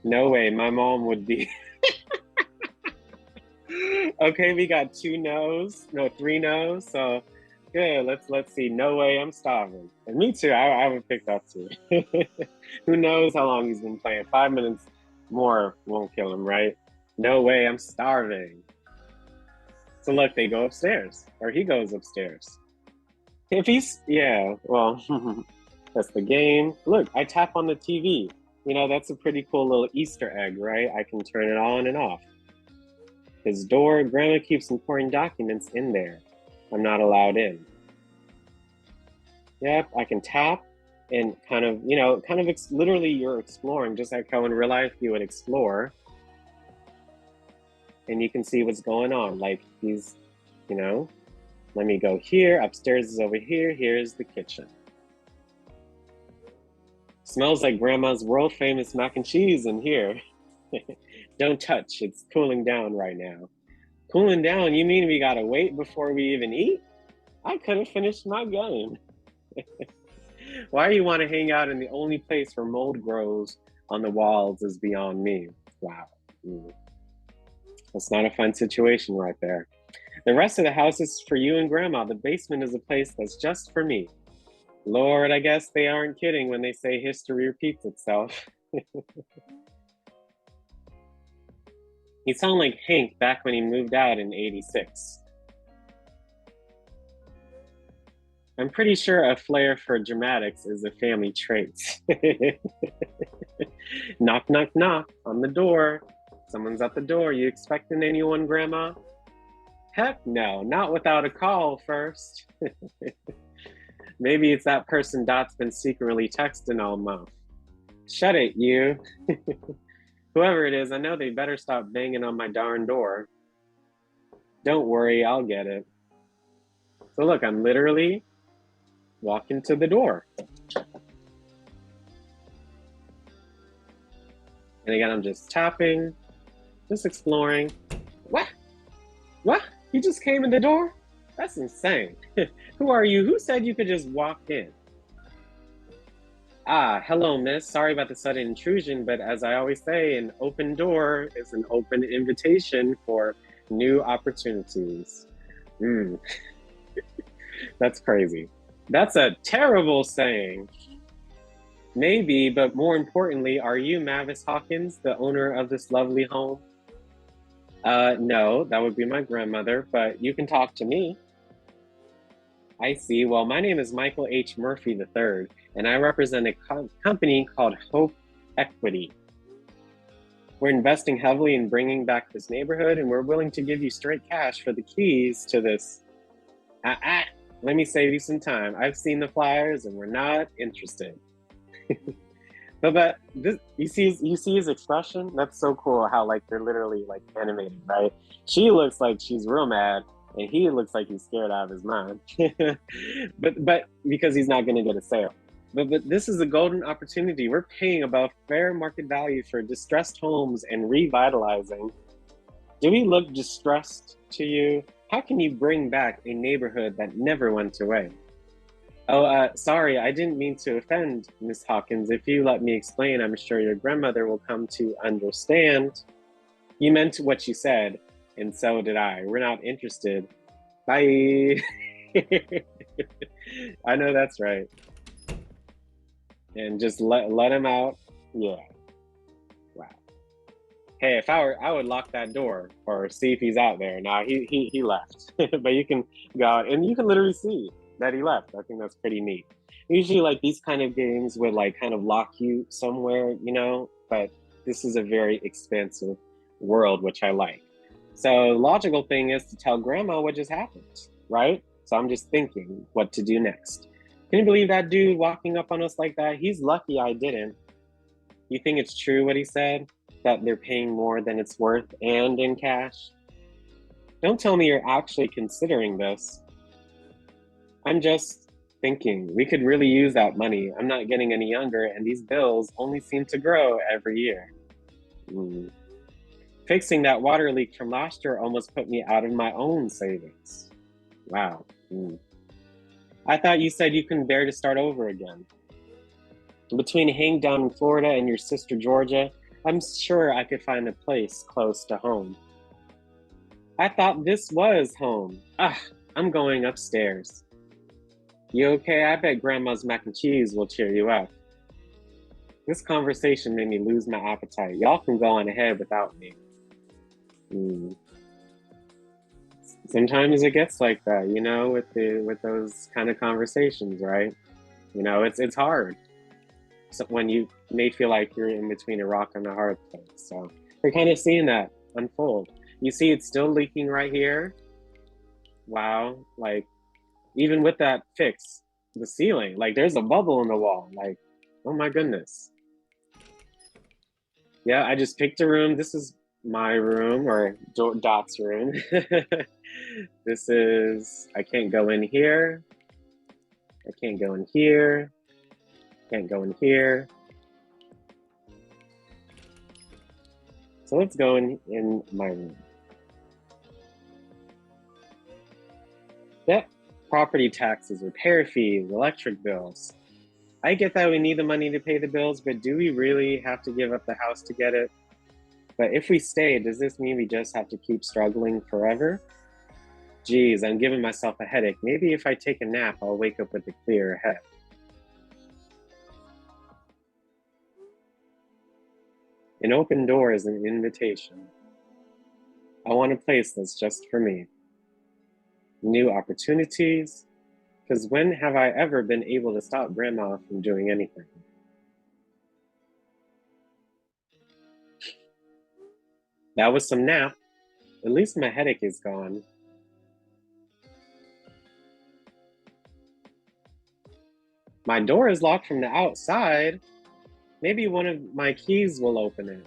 No way, my mom would be. Okay, we got two no's, no, three no's. So good. Let's see. No way, I'm starving. And me too. I would pick that too. Who knows how long he's been playing? 5 minutes more won't kill him, right? No way, I'm starving. So look, they go upstairs, or he goes upstairs. If he's yeah, well, that's the game. Look, I tap on the TV. That's a pretty cool little Easter egg, right? I can turn it on and off. His door, grandma keeps important documents in there. I'm not allowed in. Yep, I can tap and literally you're exploring, just like how in real life you would explore. And you can see what's going on. Like let me go here. Upstairs is over here. Here's the kitchen. Smells like grandma's world famous mac and cheese in here. Don't touch, it's cooling down right now. Cooling down, you mean we gotta wait before we even eat? I could have finished my game. Why you want to hang out in the only place where mold grows on the walls is beyond me. Wow. That's not a fun situation right there. The rest of the house is for you and grandma. The basement is a place that's just for me. Lord, I guess they aren't kidding when they say history repeats itself. He sounded like Hank back when he moved out in '86. I'm pretty sure a flair for dramatics is a family trait. Knock, knock, knock on the door. Someone's at the door. You expecting anyone, Grandma? Heck no, not without a call first. Maybe it's that person Dot's been secretly texting all month. Shut it, you. Whoever it is, I know they better stop banging on my darn door. Don't worry, I'll get it. So look, I'm literally walking to the door. And again, I'm just tapping, just exploring. What? What? You just came in the door? That's insane. Who are you? Who said you could just walk in? Ah, hello, miss. Sorry about the sudden intrusion, but as I always say, an open door is an open invitation for new opportunities. That's crazy. That's a terrible saying. Maybe, but more importantly, are you Mavis Hawkins, the owner of this lovely home? No, that would be my grandmother, but you can talk to me. I see. Well, my name is Michael H. Murphy III, and I represent a company called Hope Equity. We're investing heavily in bringing back this neighborhood, and we're willing to give you straight cash for the keys to this. Let me save you some time. I've seen the flyers, and we're not interested. But this, you see his expression? That's so cool how like they're literally like animated, right? She looks like she's real mad, and he looks like he's scared out of his mind. but because he's not gonna get a sale. But this is a golden opportunity. We're paying above fair market value for distressed homes and revitalizing. Do we look distressed to you? How can you bring back a neighborhood that never went away? Oh, sorry, I didn't mean to offend, Miss Hawkins. If you let me explain, I'm sure your grandmother will come to understand. You meant what you said, and so did I. We're not interested. Bye. I know that's right. And just let him out. Yeah. Wow. Hey, if I would lock that door or see if he's out there. Nah, he left. But you can go out and you can literally see that he left. I think that's pretty neat. Usually like these kind of games would like kind of lock you somewhere, but this is a very expansive world, which I like. So the logical thing is to tell grandma what just happened, right? So I'm just thinking what to do next. Can you believe that dude walking up on us like that? He's lucky I didn't. You think it's true what he said? That they're paying more than it's worth and in cash? Don't tell me you're actually considering this. I'm just thinking we could really use that money. I'm not getting any younger, and these bills only seem to grow every year. Mm. Fixing that water leak from last year almost put me out of my own savings. Wow. Mm. I thought you said you couldn't bear to start over again. Between hang down in Florida and your sister Georgia, I'm sure I could find a place close to home. I thought this was home. Ah, I'm going upstairs. You okay? I bet Grandma's mac and cheese will cheer you up. This conversation made me lose my appetite. Y'all can go on ahead without me. Mm. Sometimes it gets like that, you know, with those kind of conversations, right? You know, it's hard. So when you may feel like you're in between a rock and a hard place. So we're kind of seeing that unfold. You see it's still leaking right here. Wow, like even with that fix, the ceiling, like there's a bubble in the wall. Like, oh my goodness. Yeah, I just picked a room. This is my room or Dot's room. This is, I can't go in here. I can't go in here. Can't go in here. So let's go in my room. Yep, property taxes, repair fees, electric bills. I get that we need the money to pay the bills, but do we really have to give up the house to get it? But if we stay, does this mean we just have to keep struggling forever? Geez, I'm giving myself a headache. Maybe if I take a nap, I'll wake up with a clearer head. An open door is an invitation. I want a place that's just for me. New opportunities, because when have I ever been able to stop Grandma from doing anything? That was some nap. At least my headache is gone. My door is locked from the outside. Maybe one of my keys will open it.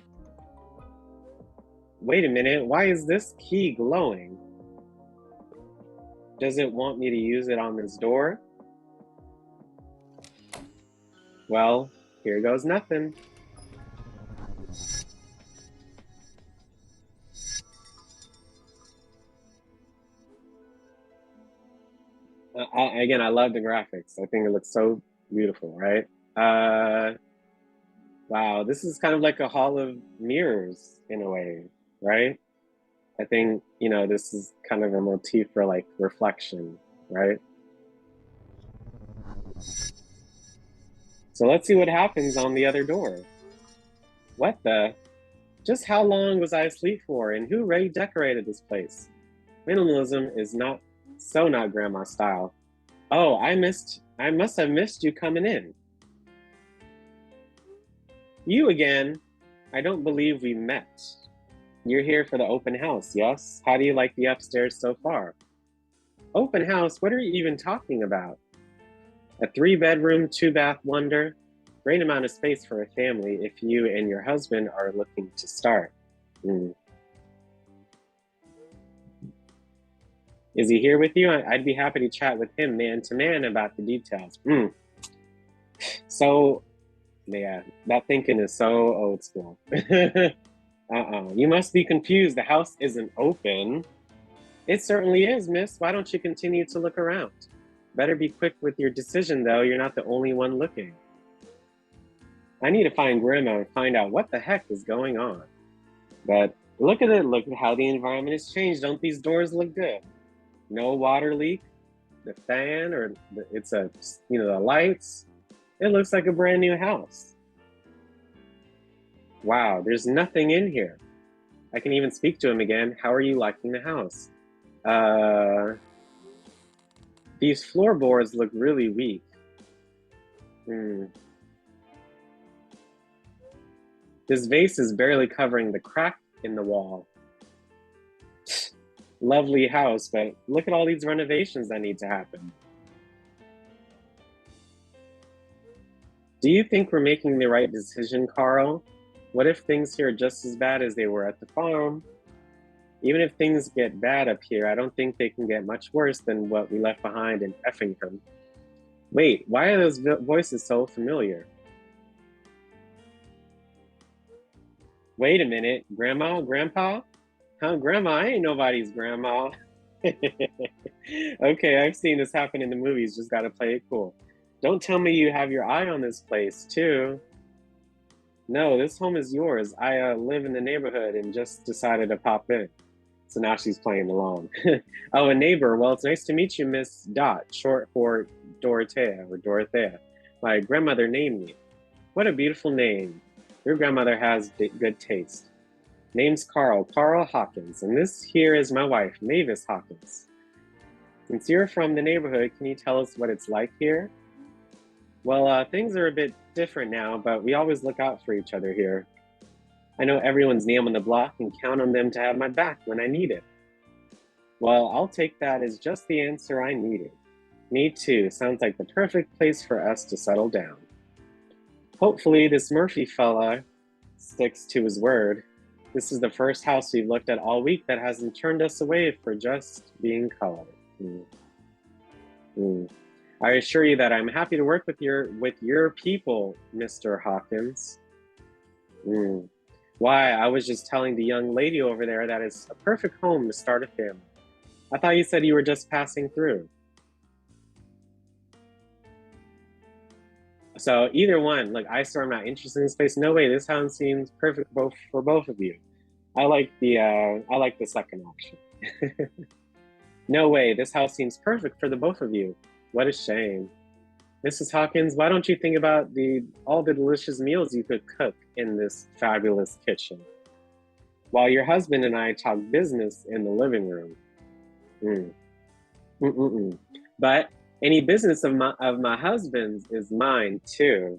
Wait a minute, why is this key glowing? Does it want me to use it on this door? Well, here goes nothing. Again, I love the graphics. I think it looks so beautiful, right? Wow, this is kind of like a hall of mirrors in a way, right? I think, you know, this is kind of a motif for like reflection, right? So let's see what happens on the other door. What the? Just how long was I asleep for, and who redecorated this place? Minimalism is not grandma style. Oh, I must have missed you coming in. You again. I don't believe we met. You're here for the open house, yes? How do you like the upstairs so far? Open house? What are you even talking about? A 3-bedroom, 2-bath wonder? Great amount of space for a family if you and your husband are looking to start. Mm. Is he here with you? I'd be happy to chat with him man to man about the details. Mm. So, yeah, that thinking is so old school. You must be confused. The house isn't open. It certainly is, miss. Why don't you continue to look around? Better be quick with your decision, though. You're not the only one looking. I need to find Grandma and find out what the heck is going on. But look at it. Look at how the environment has changed. Don't these doors look good? No water leak. The fan or the lights. It looks like a brand new house. Wow, there's nothing in here. I can even speak to him again. How are you liking the house? These floorboards look really weak. This vase is barely covering the crack in the wall. Lovely house, but look at all these renovations that need to happen. Do you think we're making the right decision, Carl? What if things here are just as bad as they were at the farm? Even if things get bad up here, I don't think they can get much worse than what we left behind in Effingham. Wait, why are those voices so familiar? Wait a minute, Grandma, Grandpa? Huh, Grandma? I ain't nobody's grandma. Okay, I've seen this happen in the movies, just gotta play it cool. Don't tell me you have your eye on this place, too. No, this home is yours. I live in the neighborhood and just decided to pop in. So now she's playing along. Oh, a neighbor. Well, it's nice to meet you, Miss Dot, short for Dorothea or Dorothea. My grandmother named me. What a beautiful name. Your grandmother has good taste. Name's Carl, Carl Hawkins, and this here is my wife, Mavis Hawkins. Since you're from the neighborhood, can you tell us what it's like here? Well, things are a bit different now, but we always look out for each other here. I know everyone's name on the block and count on them to have my back when I need it. Well, I'll take that as just the answer I needed. Me too, sounds like the perfect place for us to settle down. Hopefully this Murphy fella sticks to his word. This is the first house we've looked at all week that hasn't turned us away for just being colored. I assure you that I'm happy to work with your people, Mr. Hawkins. Why, I was just telling the young lady over there that it's a perfect home to start a family. I thought you said you were just passing through. So either one, look, I swear I'm not interested in this place. No way, this house seems perfect for both of you. I like the second option. No way, this house seems perfect for the both of you. What a shame. Mrs. Hawkins, why don't you think about all the delicious meals you could cook in this fabulous kitchen, while your husband and I talk business in the living room? But any business of my husband's is mine too.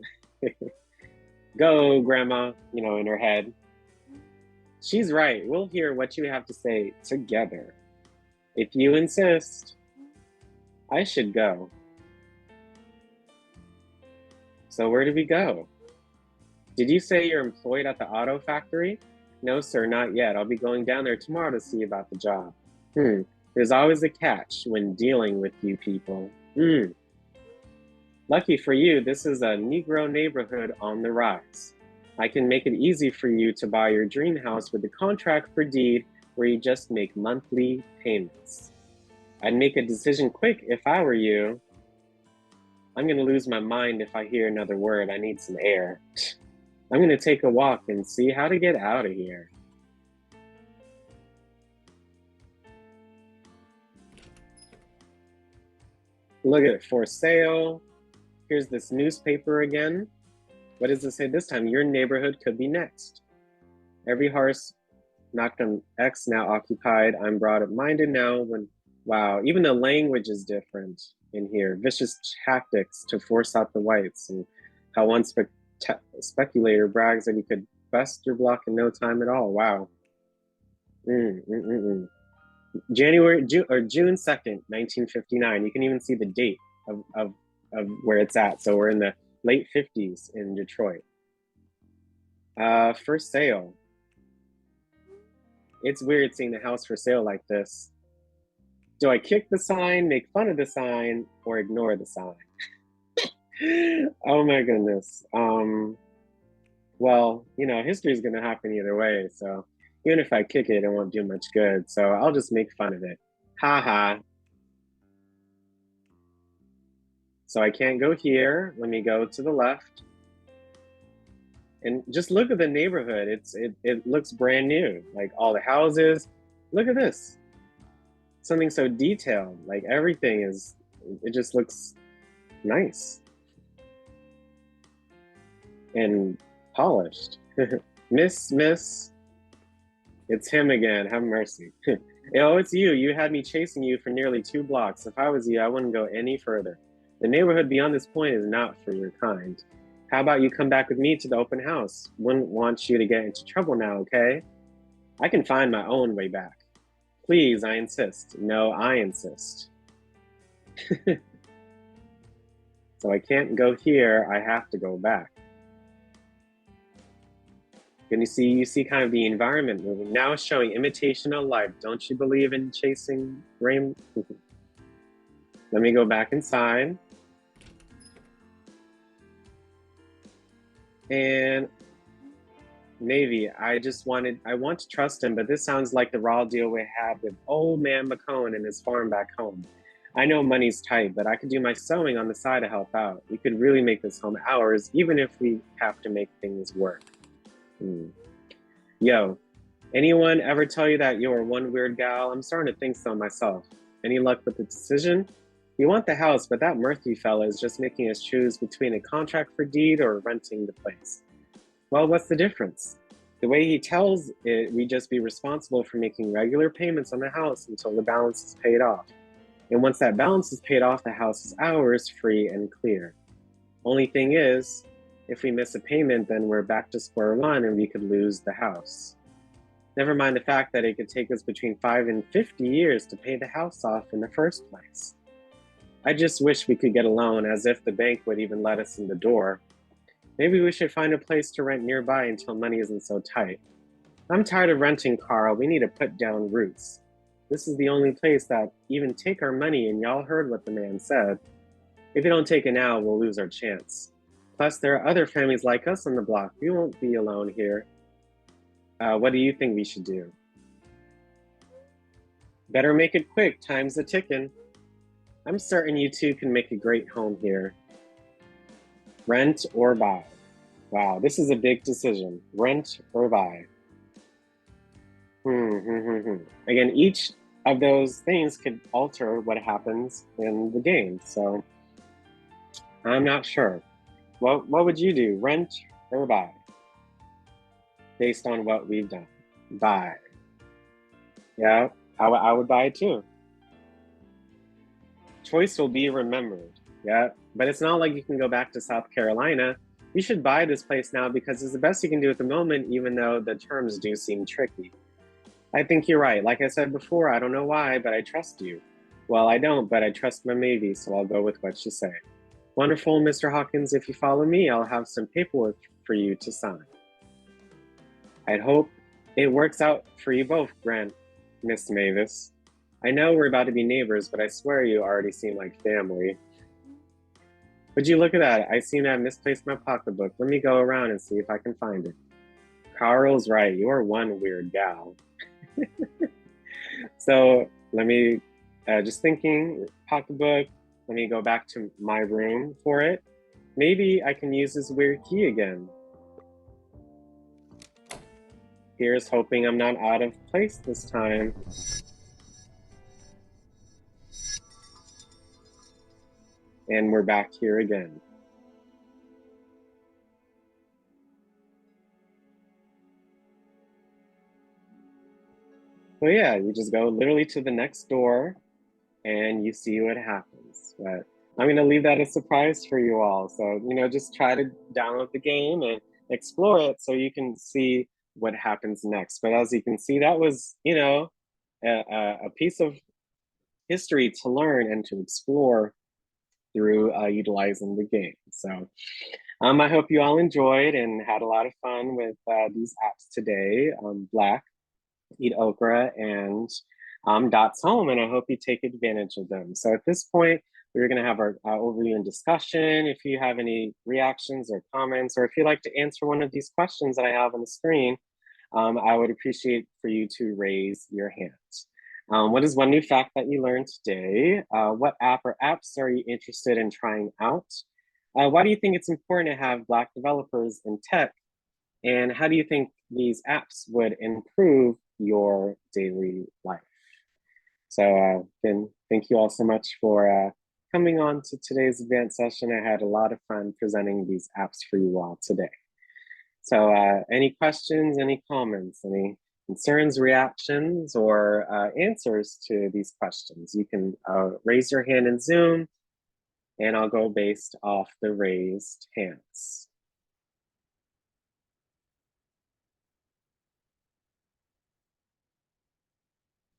Go, Grandma, in her head. She's right. We'll hear what you have to say together. If you insist, I should go. So where do we go? Did you say you're employed at the auto factory? No, sir, not yet. I'll be going down there tomorrow to see about the job. There's always a catch when dealing with you people. Lucky for you, this is a Negro neighborhood on the rise. I can make it easy for you to buy your dream house with a contract for deed where you just make monthly payments. I'd make a decision quick if I were you. I'm gonna lose my mind if I hear another word. I need some air. I'm gonna take a walk and see how to get out of here. Look at it, for sale. Here's this newspaper again. What does it say this time? Your neighborhood could be next. Every horse knocked on X, now occupied. I'm broad-minded now. Wow, even the language is different in here. Vicious tactics to force out the whites, and how one speculator brags that he could bust your block in no time at all. Wow. June 2nd, 1959. You can even see the date of where it's at. So we're in the late 50s in Detroit. For sale. It's weird seeing the house for sale like this. Do I kick the sign, make fun of the sign, or ignore the sign? Oh my goodness. Well, history is going to happen either way. So even if I kick it, it won't do much good. So I'll just make fun of it. Ha ha. So I can't go here. Let me go to the left. And just look at the neighborhood. It looks brand new. Like all the houses. Look at this. Something so detailed. Like everything it just looks nice. And polished. Miss, it's him again. Have mercy. Oh, it's you. You had me chasing you for nearly 2 blocks. If I was you, I wouldn't go any further. The neighborhood beyond this point is not for your kind. How about you come back with me to the open house? Wouldn't want you to get into trouble now, okay? I can find my own way back. Please, I insist. No, I insist. So I can't go here. I have to go back. And you see kind of the environment moving. Now it's showing imitation of life. Don't you believe in chasing rain? Let me go back inside. And Navy, I want to trust him, but this sounds like the raw deal we had with old man McCone and his farm back home. I know money's tight, but I could do my sewing on the side to help out. We could really make this home ours, even if we have to make things work. Hmm. Yo, anyone ever tell you that you're one weird gal? I'm starting to think so myself. Any luck with the decision? We want the house, but that Murphy fella is just making us choose between a contract for deed or renting the place. Well, what's the difference? The way he tells it, we just be responsible for making regular payments on the house until the balance is paid off. And once that balance is paid off, the house is ours, free and clear. Only thing is, if we miss a payment, then we're back to square one and we could lose the house. Never mind the fact that it could take us between 5 and 50 years to pay the house off in the first place. I just wish we could get a loan, as if the bank would even let us in the door. Maybe we should find a place to rent nearby until money isn't so tight. I'm tired of renting, Carl. We need to put down roots. This is the only place that even take our money, and y'all heard what the man said. If you don't take it now, we'll lose our chance. Plus, there are other families like us on the block. We won't be alone here. What do you think we should do? Better make it quick. Time's a ticking. I'm certain you two can make a great home here. Rent or buy? Wow, this is a big decision. Rent or buy? Again, each of those things could alter what happens in the game. So I'm not sure. What would you do? Rent or buy? Based on what we've done. Buy. Yeah, I would buy it too. Choice will be remembered. Yeah, but it's not like you can go back to South Carolina. You should buy this place now because it's the best you can do at the moment, even though the terms do seem tricky. I think you're right. Like I said before, I don't know why, but I trust you. Well, I don't, but I trust my Maybe, so I'll go with what you say. Wonderful, Mr. Hawkins. If you follow me, I'll have some paperwork for you to sign. I'd hope it works out for you both, Grant, Miss Mavis. I know we're about to be neighbors, but I swear you already seem like family. Would you look at that? I seem to have misplaced my pocketbook. Let me go around and see if I can find it. Carl's right. You are one weird gal. So let me, just thinking, pocketbook. Let me go back to my room for it. Maybe I can use this weird key again. Here's hoping I'm not out of place this time. And we're back here again. So yeah, you just go literally to the next door and you see what happens. But I'm gonna leave that a surprise for you all. So, just try to download the game and explore it so you can see what happens next. But as you can see, that was, a piece of history to learn and to explore through utilizing the game. So I hope you all enjoyed and had a lot of fun with these apps today. Black, Eat Okra, and Dot's Home, and I hope you take advantage of them. So at this point, we're going to have our overview and discussion. If you have any reactions or comments, or if you'd like to answer one of these questions that I have on the screen, I would appreciate for you to raise your hand. What is one new fact that you learned today? What app or apps are you interested in trying out? Why do you think it's important to have Black developers in tech? And how do you think these apps would improve your daily life? So then thank you all so much for coming on to today's advanced session. I had a lot of fun presenting these apps for you all today. So any questions, any comments, any concerns, reactions, or answers to these questions? You can raise your hand in Zoom and I'll go based off the raised hands.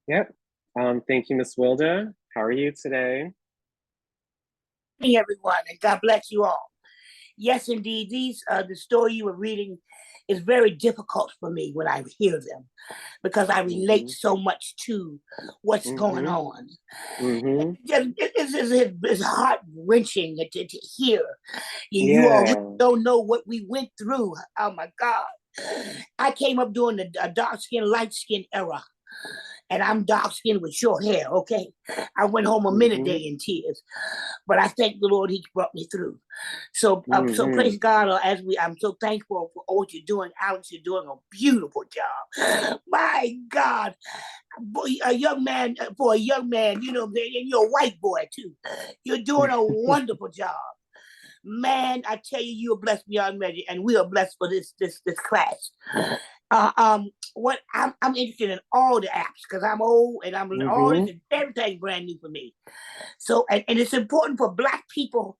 Yep. Thank you, Ms. Wilda. How are you today? Hey, everyone, and God bless you all. Yes, indeed, the story you were reading it's very difficult for me when I hear them because I relate so much to what's going on. It's heart wrenching to hear. You all really don't know what we went through. Oh my God. I came up during the dark skin, light skin era. And I'm dark skinned with short hair, okay? I went home a minute day in tears. But I thank the Lord, He brought me through. So praise God. I'm so thankful for all you're doing. Alex, you're doing a beautiful job. My God, a young man, you know, and you're a white boy too. You're doing a wonderful job. Man, I tell you, you are blessed beyond measure, and we are blessed for this class. What I'm interested in all the apps because I'm old and I'm all this and everything's brand new for me. So and it's important for Black people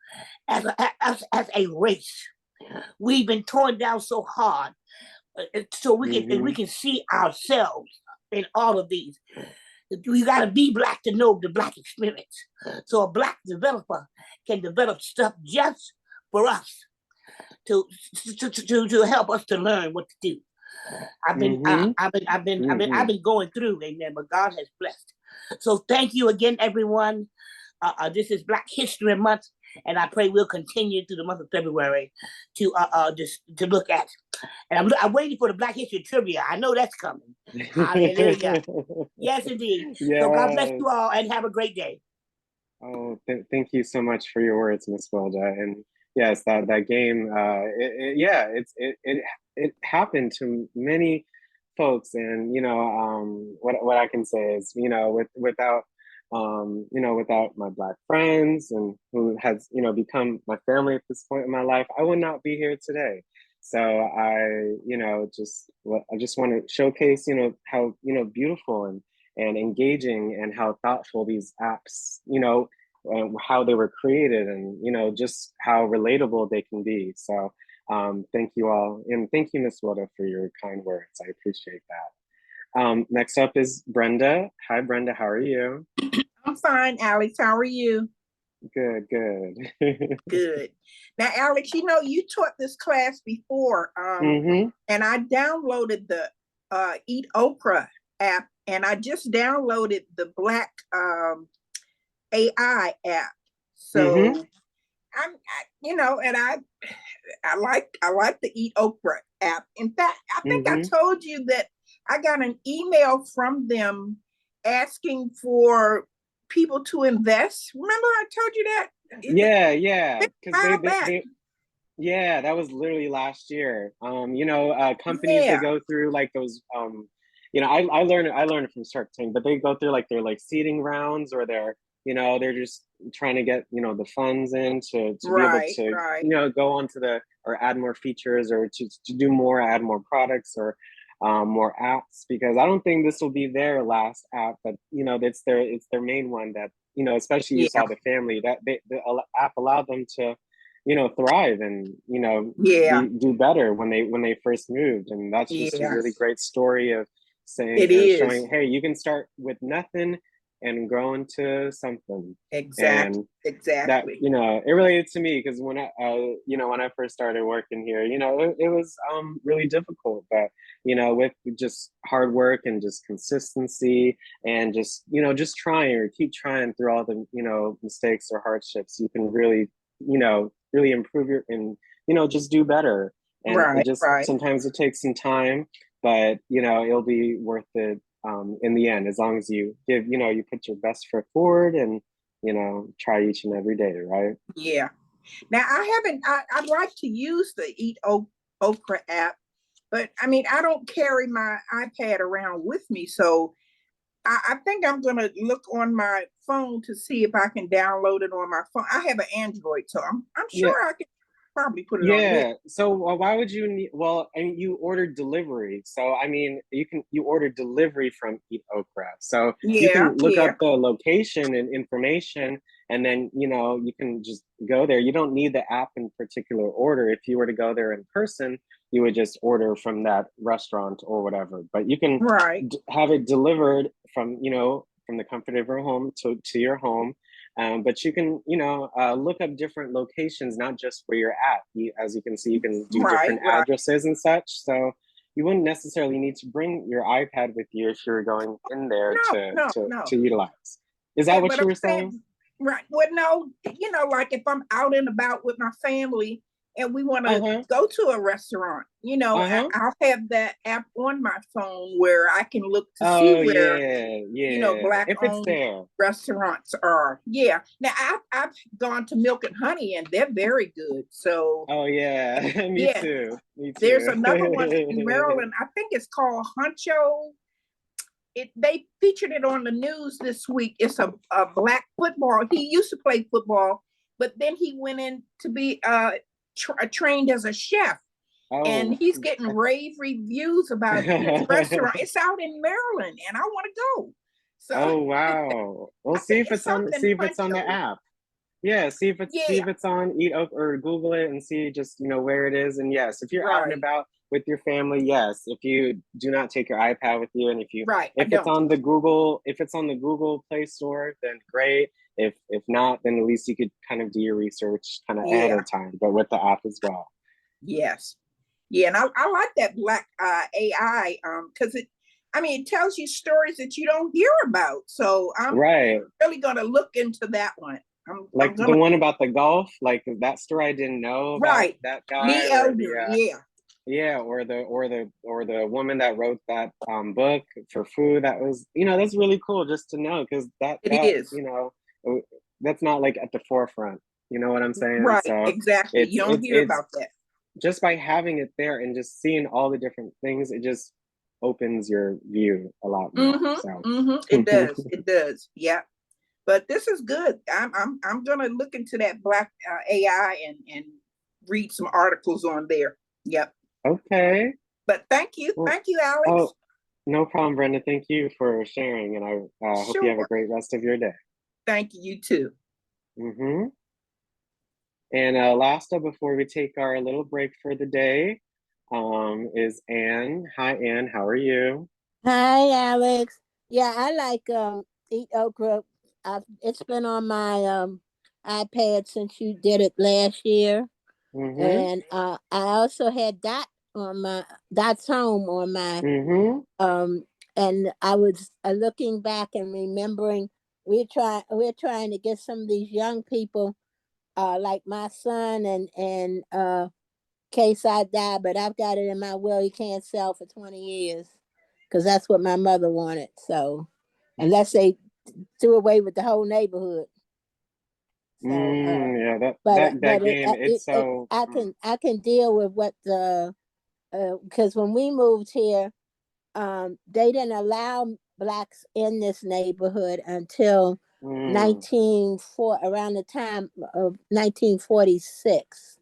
as a race. We've been torn down so hard, so we can see ourselves in all of these. You got to be Black to know the Black experience. So a Black developer can develop stuff just for us to help us to learn what to do. I've been going through, amen, but God has blessed. So thank you again, everyone. This is Black History Month, and I pray we'll continue through the month of February to look at. And I'm waiting for the Black History trivia. I know that's coming. Hallelujah. Yes, indeed. Yes. So God bless you all, and have a great day. Oh, thank you so much for your words, Miss Wilda. And yes, that game, it happened to many folks, and you know, what I can say is, you know, without my Black friends and who has, you know, become my family at this point in my life, I would not be here today. So I just want to showcase, you know, how, you know, beautiful and engaging and how thoughtful these apps, you know, how they were created, and you know, just how relatable they can be. So thank you all, and thank you, Miss Wilda, for your kind words. I appreciate that. Next up is Brenda. Hi, Brenda. How are you? I'm fine, Alex. How are you? Good. Good. Now, Alex, you know, you taught this class before, and I downloaded the Eat Okra app, and I just downloaded the Black AI app. So I like the Eat Okra app. In fact, I think I told you that I got an email from them asking for people to invest. Remember I told you that? Yeah. Yeah, that was literally last year. Companies that go through like those I learned it from Shark Tank, but they go through like their like seeding rounds, or they're just trying to get, you know, the funds in to be able to, you know, go on to or add more features, or to do more, add more products, or more apps, because I don't think this will be their last app, but you know, it's their main one that, you know, especially you saw the family that the app allowed them to, you know, thrive and, you know, do better when they first moved. And that's just a really great story of saying, showing, hey, you can start with nothing and grow into something. Exactly. That, you know, it related to me because when I first started working here, you know, it was really difficult, but you know, with just hard work and just consistency and just, you know, just trying or keep trying through all the, you know, mistakes or hardships, you can really, you know, really improve and, you know, just do better. And sometimes it takes some time, but you know, it'll be worth it in the end, as long as you give, you know, you put your best foot forward and, you know, try each and every day, right? Yeah. Now I'd like to use the Eat Okra app, but I mean, I don't carry my iPad around with me. So I think I'm going to look on my phone to see if I can download it on my phone. I have an Android, so I'm sure I can probably put it on there. So why would you need, I mean, you ordered delivery. So, I mean, you order delivery from Eat Okra. So you can look up the location and information, and then, you know, you can just go there. You don't need the app in particular order. If you were to go there in person, you would just order from that restaurant or whatever. But you can have it delivered from, you know, from the comfort of your home to your home. But you can, look up different locations, not just where you're at. As you can see, you can do Right, different right. addresses and such. So you wouldn't necessarily need to bring your iPad with you if you're going in there No, to no, to no. to utilize. Is that Yeah, what but you I'm were saying? saying, right. Well, no, like if I'm out and about with my family and we want to Uh-huh. go to a restaurant, Uh-huh. I'll have that app on my phone where I can look to see Oh where, yeah, yeah. black If it's owned there. restaurants are. Yeah. Now I've gone to Milk and Honey and they're very good. So Oh yeah. Me yeah, too. Me there's too. another one in Maryland. I think it's called Huncho. They featured it on the news this week. It's a black football. He used to play football, but then he went in to be trained as a chef, and Oh. he's getting rave reviews about his restaurant. It's out in Maryland, and I want to go. So Oh wow. Well, I think it's something see if it's on the Huncho. app. Yeah, see Yeah, if it's on Eat Oak or Google it and see just where it is. And yes, if you're out and right, about with your family, yes. If you do not take your iPad with you, and right. I if it's don't. on the Google Play Store, then great. If not, then at least you could kind of do your research kind of ahead Yeah, of time, but with the app as well. yes, yeah, and I like that black AI because it tells you stories that you don't hear about. So I'm Right. really gonna look into that one. I'm Like the gonna one about the golf, like that story I didn't know about right. that guy, Lee or the Elder, yeah, yeah, or the woman that wrote that book for food. That was, that's really cool just to know, because it is. uh, that's not like at the forefront. You know what I'm saying? Right, So exactly. You don't hear it's about that. just by having it there and just seeing all the different things, it just opens your view a lot more. So Mm-hmm. Mm-hmm. It does. It does. Yeah. But this is good. I'm gonna look into that black AI and read some articles on there. Yep. okay. But Well, thank you, Alex. oh, no problem, Brenda. Thank you for sharing, and I hope you have a Sure. great rest of your day. Thank you. You too. Hmm. And last up, before we take our little break for the day, is Anne. Hi, Anne. How are you? Hi, Alex. Yeah, I like Eat Okra. It's been on my iPad since you did it last year, Mm-hmm. and I also had Dot's Home on my Mm-hmm. um, and I was looking back and remembering we're trying to get some of these young people, like my son and case I die, but I've got it in my will he can't sell for 20 years because that's what my mother wanted. So unless they threw away with the whole neighborhood. So Yeah, that but that that game, it's so I can deal with what the because when we moved here, they didn't allow blacks in this neighborhood until mm, around the time of 1946,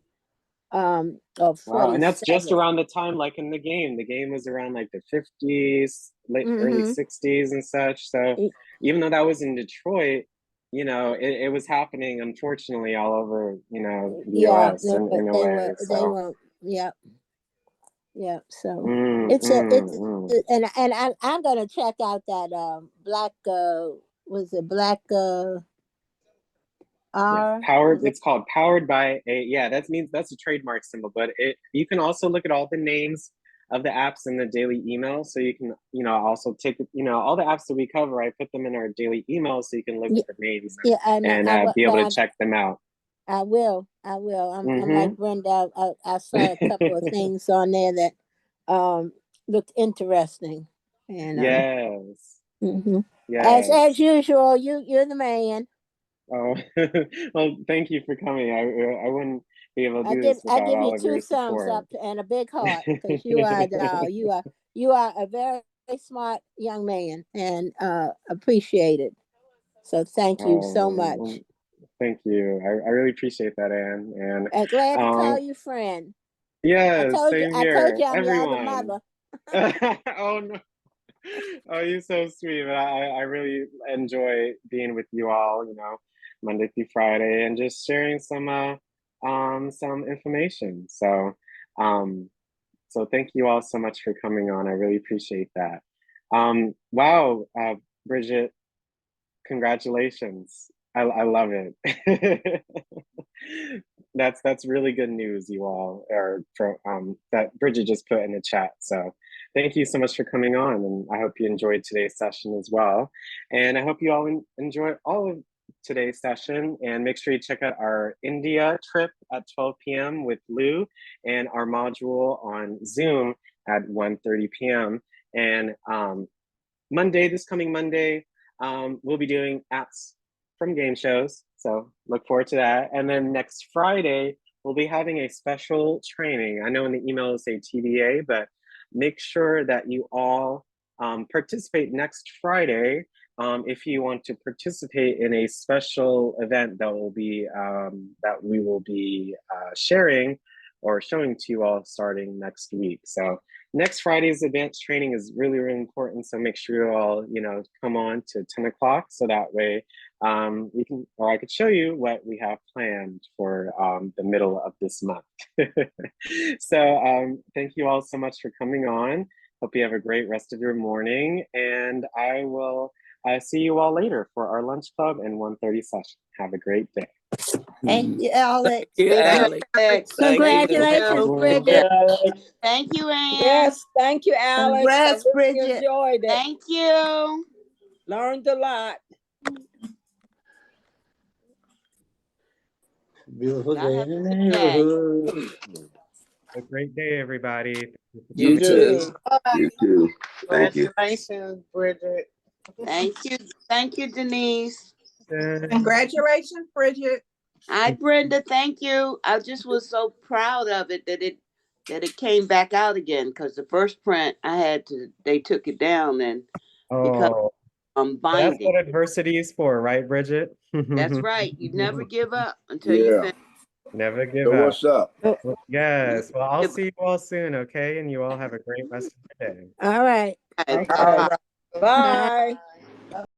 or wow. And that's just 47. around the time, like in the game. The game was around like the 50s, late early Mm-hmm. 60s and such. So even though that was in Detroit, it was happening, unfortunately, all over, the Yeah, US in a they way. were, they So were, yeah, yeah. So mm, it's mm, mm. and I'm gonna check out that black was it black Yeah, R powered. was it It's called Powered by a. Yeah, that means that's a trademark symbol. But you can also look at all the names of the apps in the daily email. So you can, also take, all the apps that we cover. I put them in our daily email, so you can look yeah, at the names yeah and be able to but check them out. I will I'm Mm-hmm. like Brenda. I saw a couple of things on there that looked interesting, and Yes. mhm. As Yes. usual, you're the man. Oh, well, thank you for coming. I wouldn't be able to do this I without give you all of two your thumbs support. up and a big heart because you are a very smart young man and appreciated. So thank you so Oh, much. thank you. I really appreciate that, Anne. And Glad to call um, you friend. yes, same I told here. you I'm your other Everyone. mother. Oh no. Oh, you're so sweet. But I really enjoy being with you all, Monday through Friday, and just sharing some information. Um so thank you all so much for coming on. I really appreciate that. Wow, Bridget, congratulations. I love it. That's really good news, you all, or for that Bridget just put in the chat. So thank you so much for coming on, and I hope you enjoyed today's session as well. And I hope you all enjoy all of today's session, and make sure you check out our India trip at 12 p.m. with Lou, and our module on Zoom at 1:30 p.m. And this coming Monday, we'll be doing apps from game shows. So look forward to that. And then next Friday, we'll be having a special training. I know in the email it'll say TBA, but make sure that you all participate next Friday if you want to participate in a special event that will be that we will be sharing or showing to you all starting next week. So next Friday's advanced training is really, really important. So make sure you all, come on to 10 o'clock. So that way I could show you what we have planned for the middle of this month. So thank you all so much for coming on. Hope you have a great rest of your morning, and I will see you all later for our lunch club and 1:30 session. Have a great day. Thank you, Alex. Yeah, Alex. Congratulations, Bridget. Thank you, Ann. Yes, thank you, Alex. Congrats, I really Bridget. enjoyed it. Thank you. Learned a lot. Beautiful Y'all day have in a the good day. neighborhood. Have a great day, everybody. You too. You too. Thank you. Congratulations, Bridget. Thank you. Thank you, Denise. Congratulations, Bridget. Hi, Brenda. Thank you. I just was so proud of it that it came back out again, because the first print they took it down, and because Oh, I'm that's binding. what adversity is for, right, Bridget? That's right. You never give up until you Yeah. finish. Never give So up. what's up? Yes. Well, I'll see you all soon, okay? And you all have a great rest of the day. All right. Okay. All right. Bye.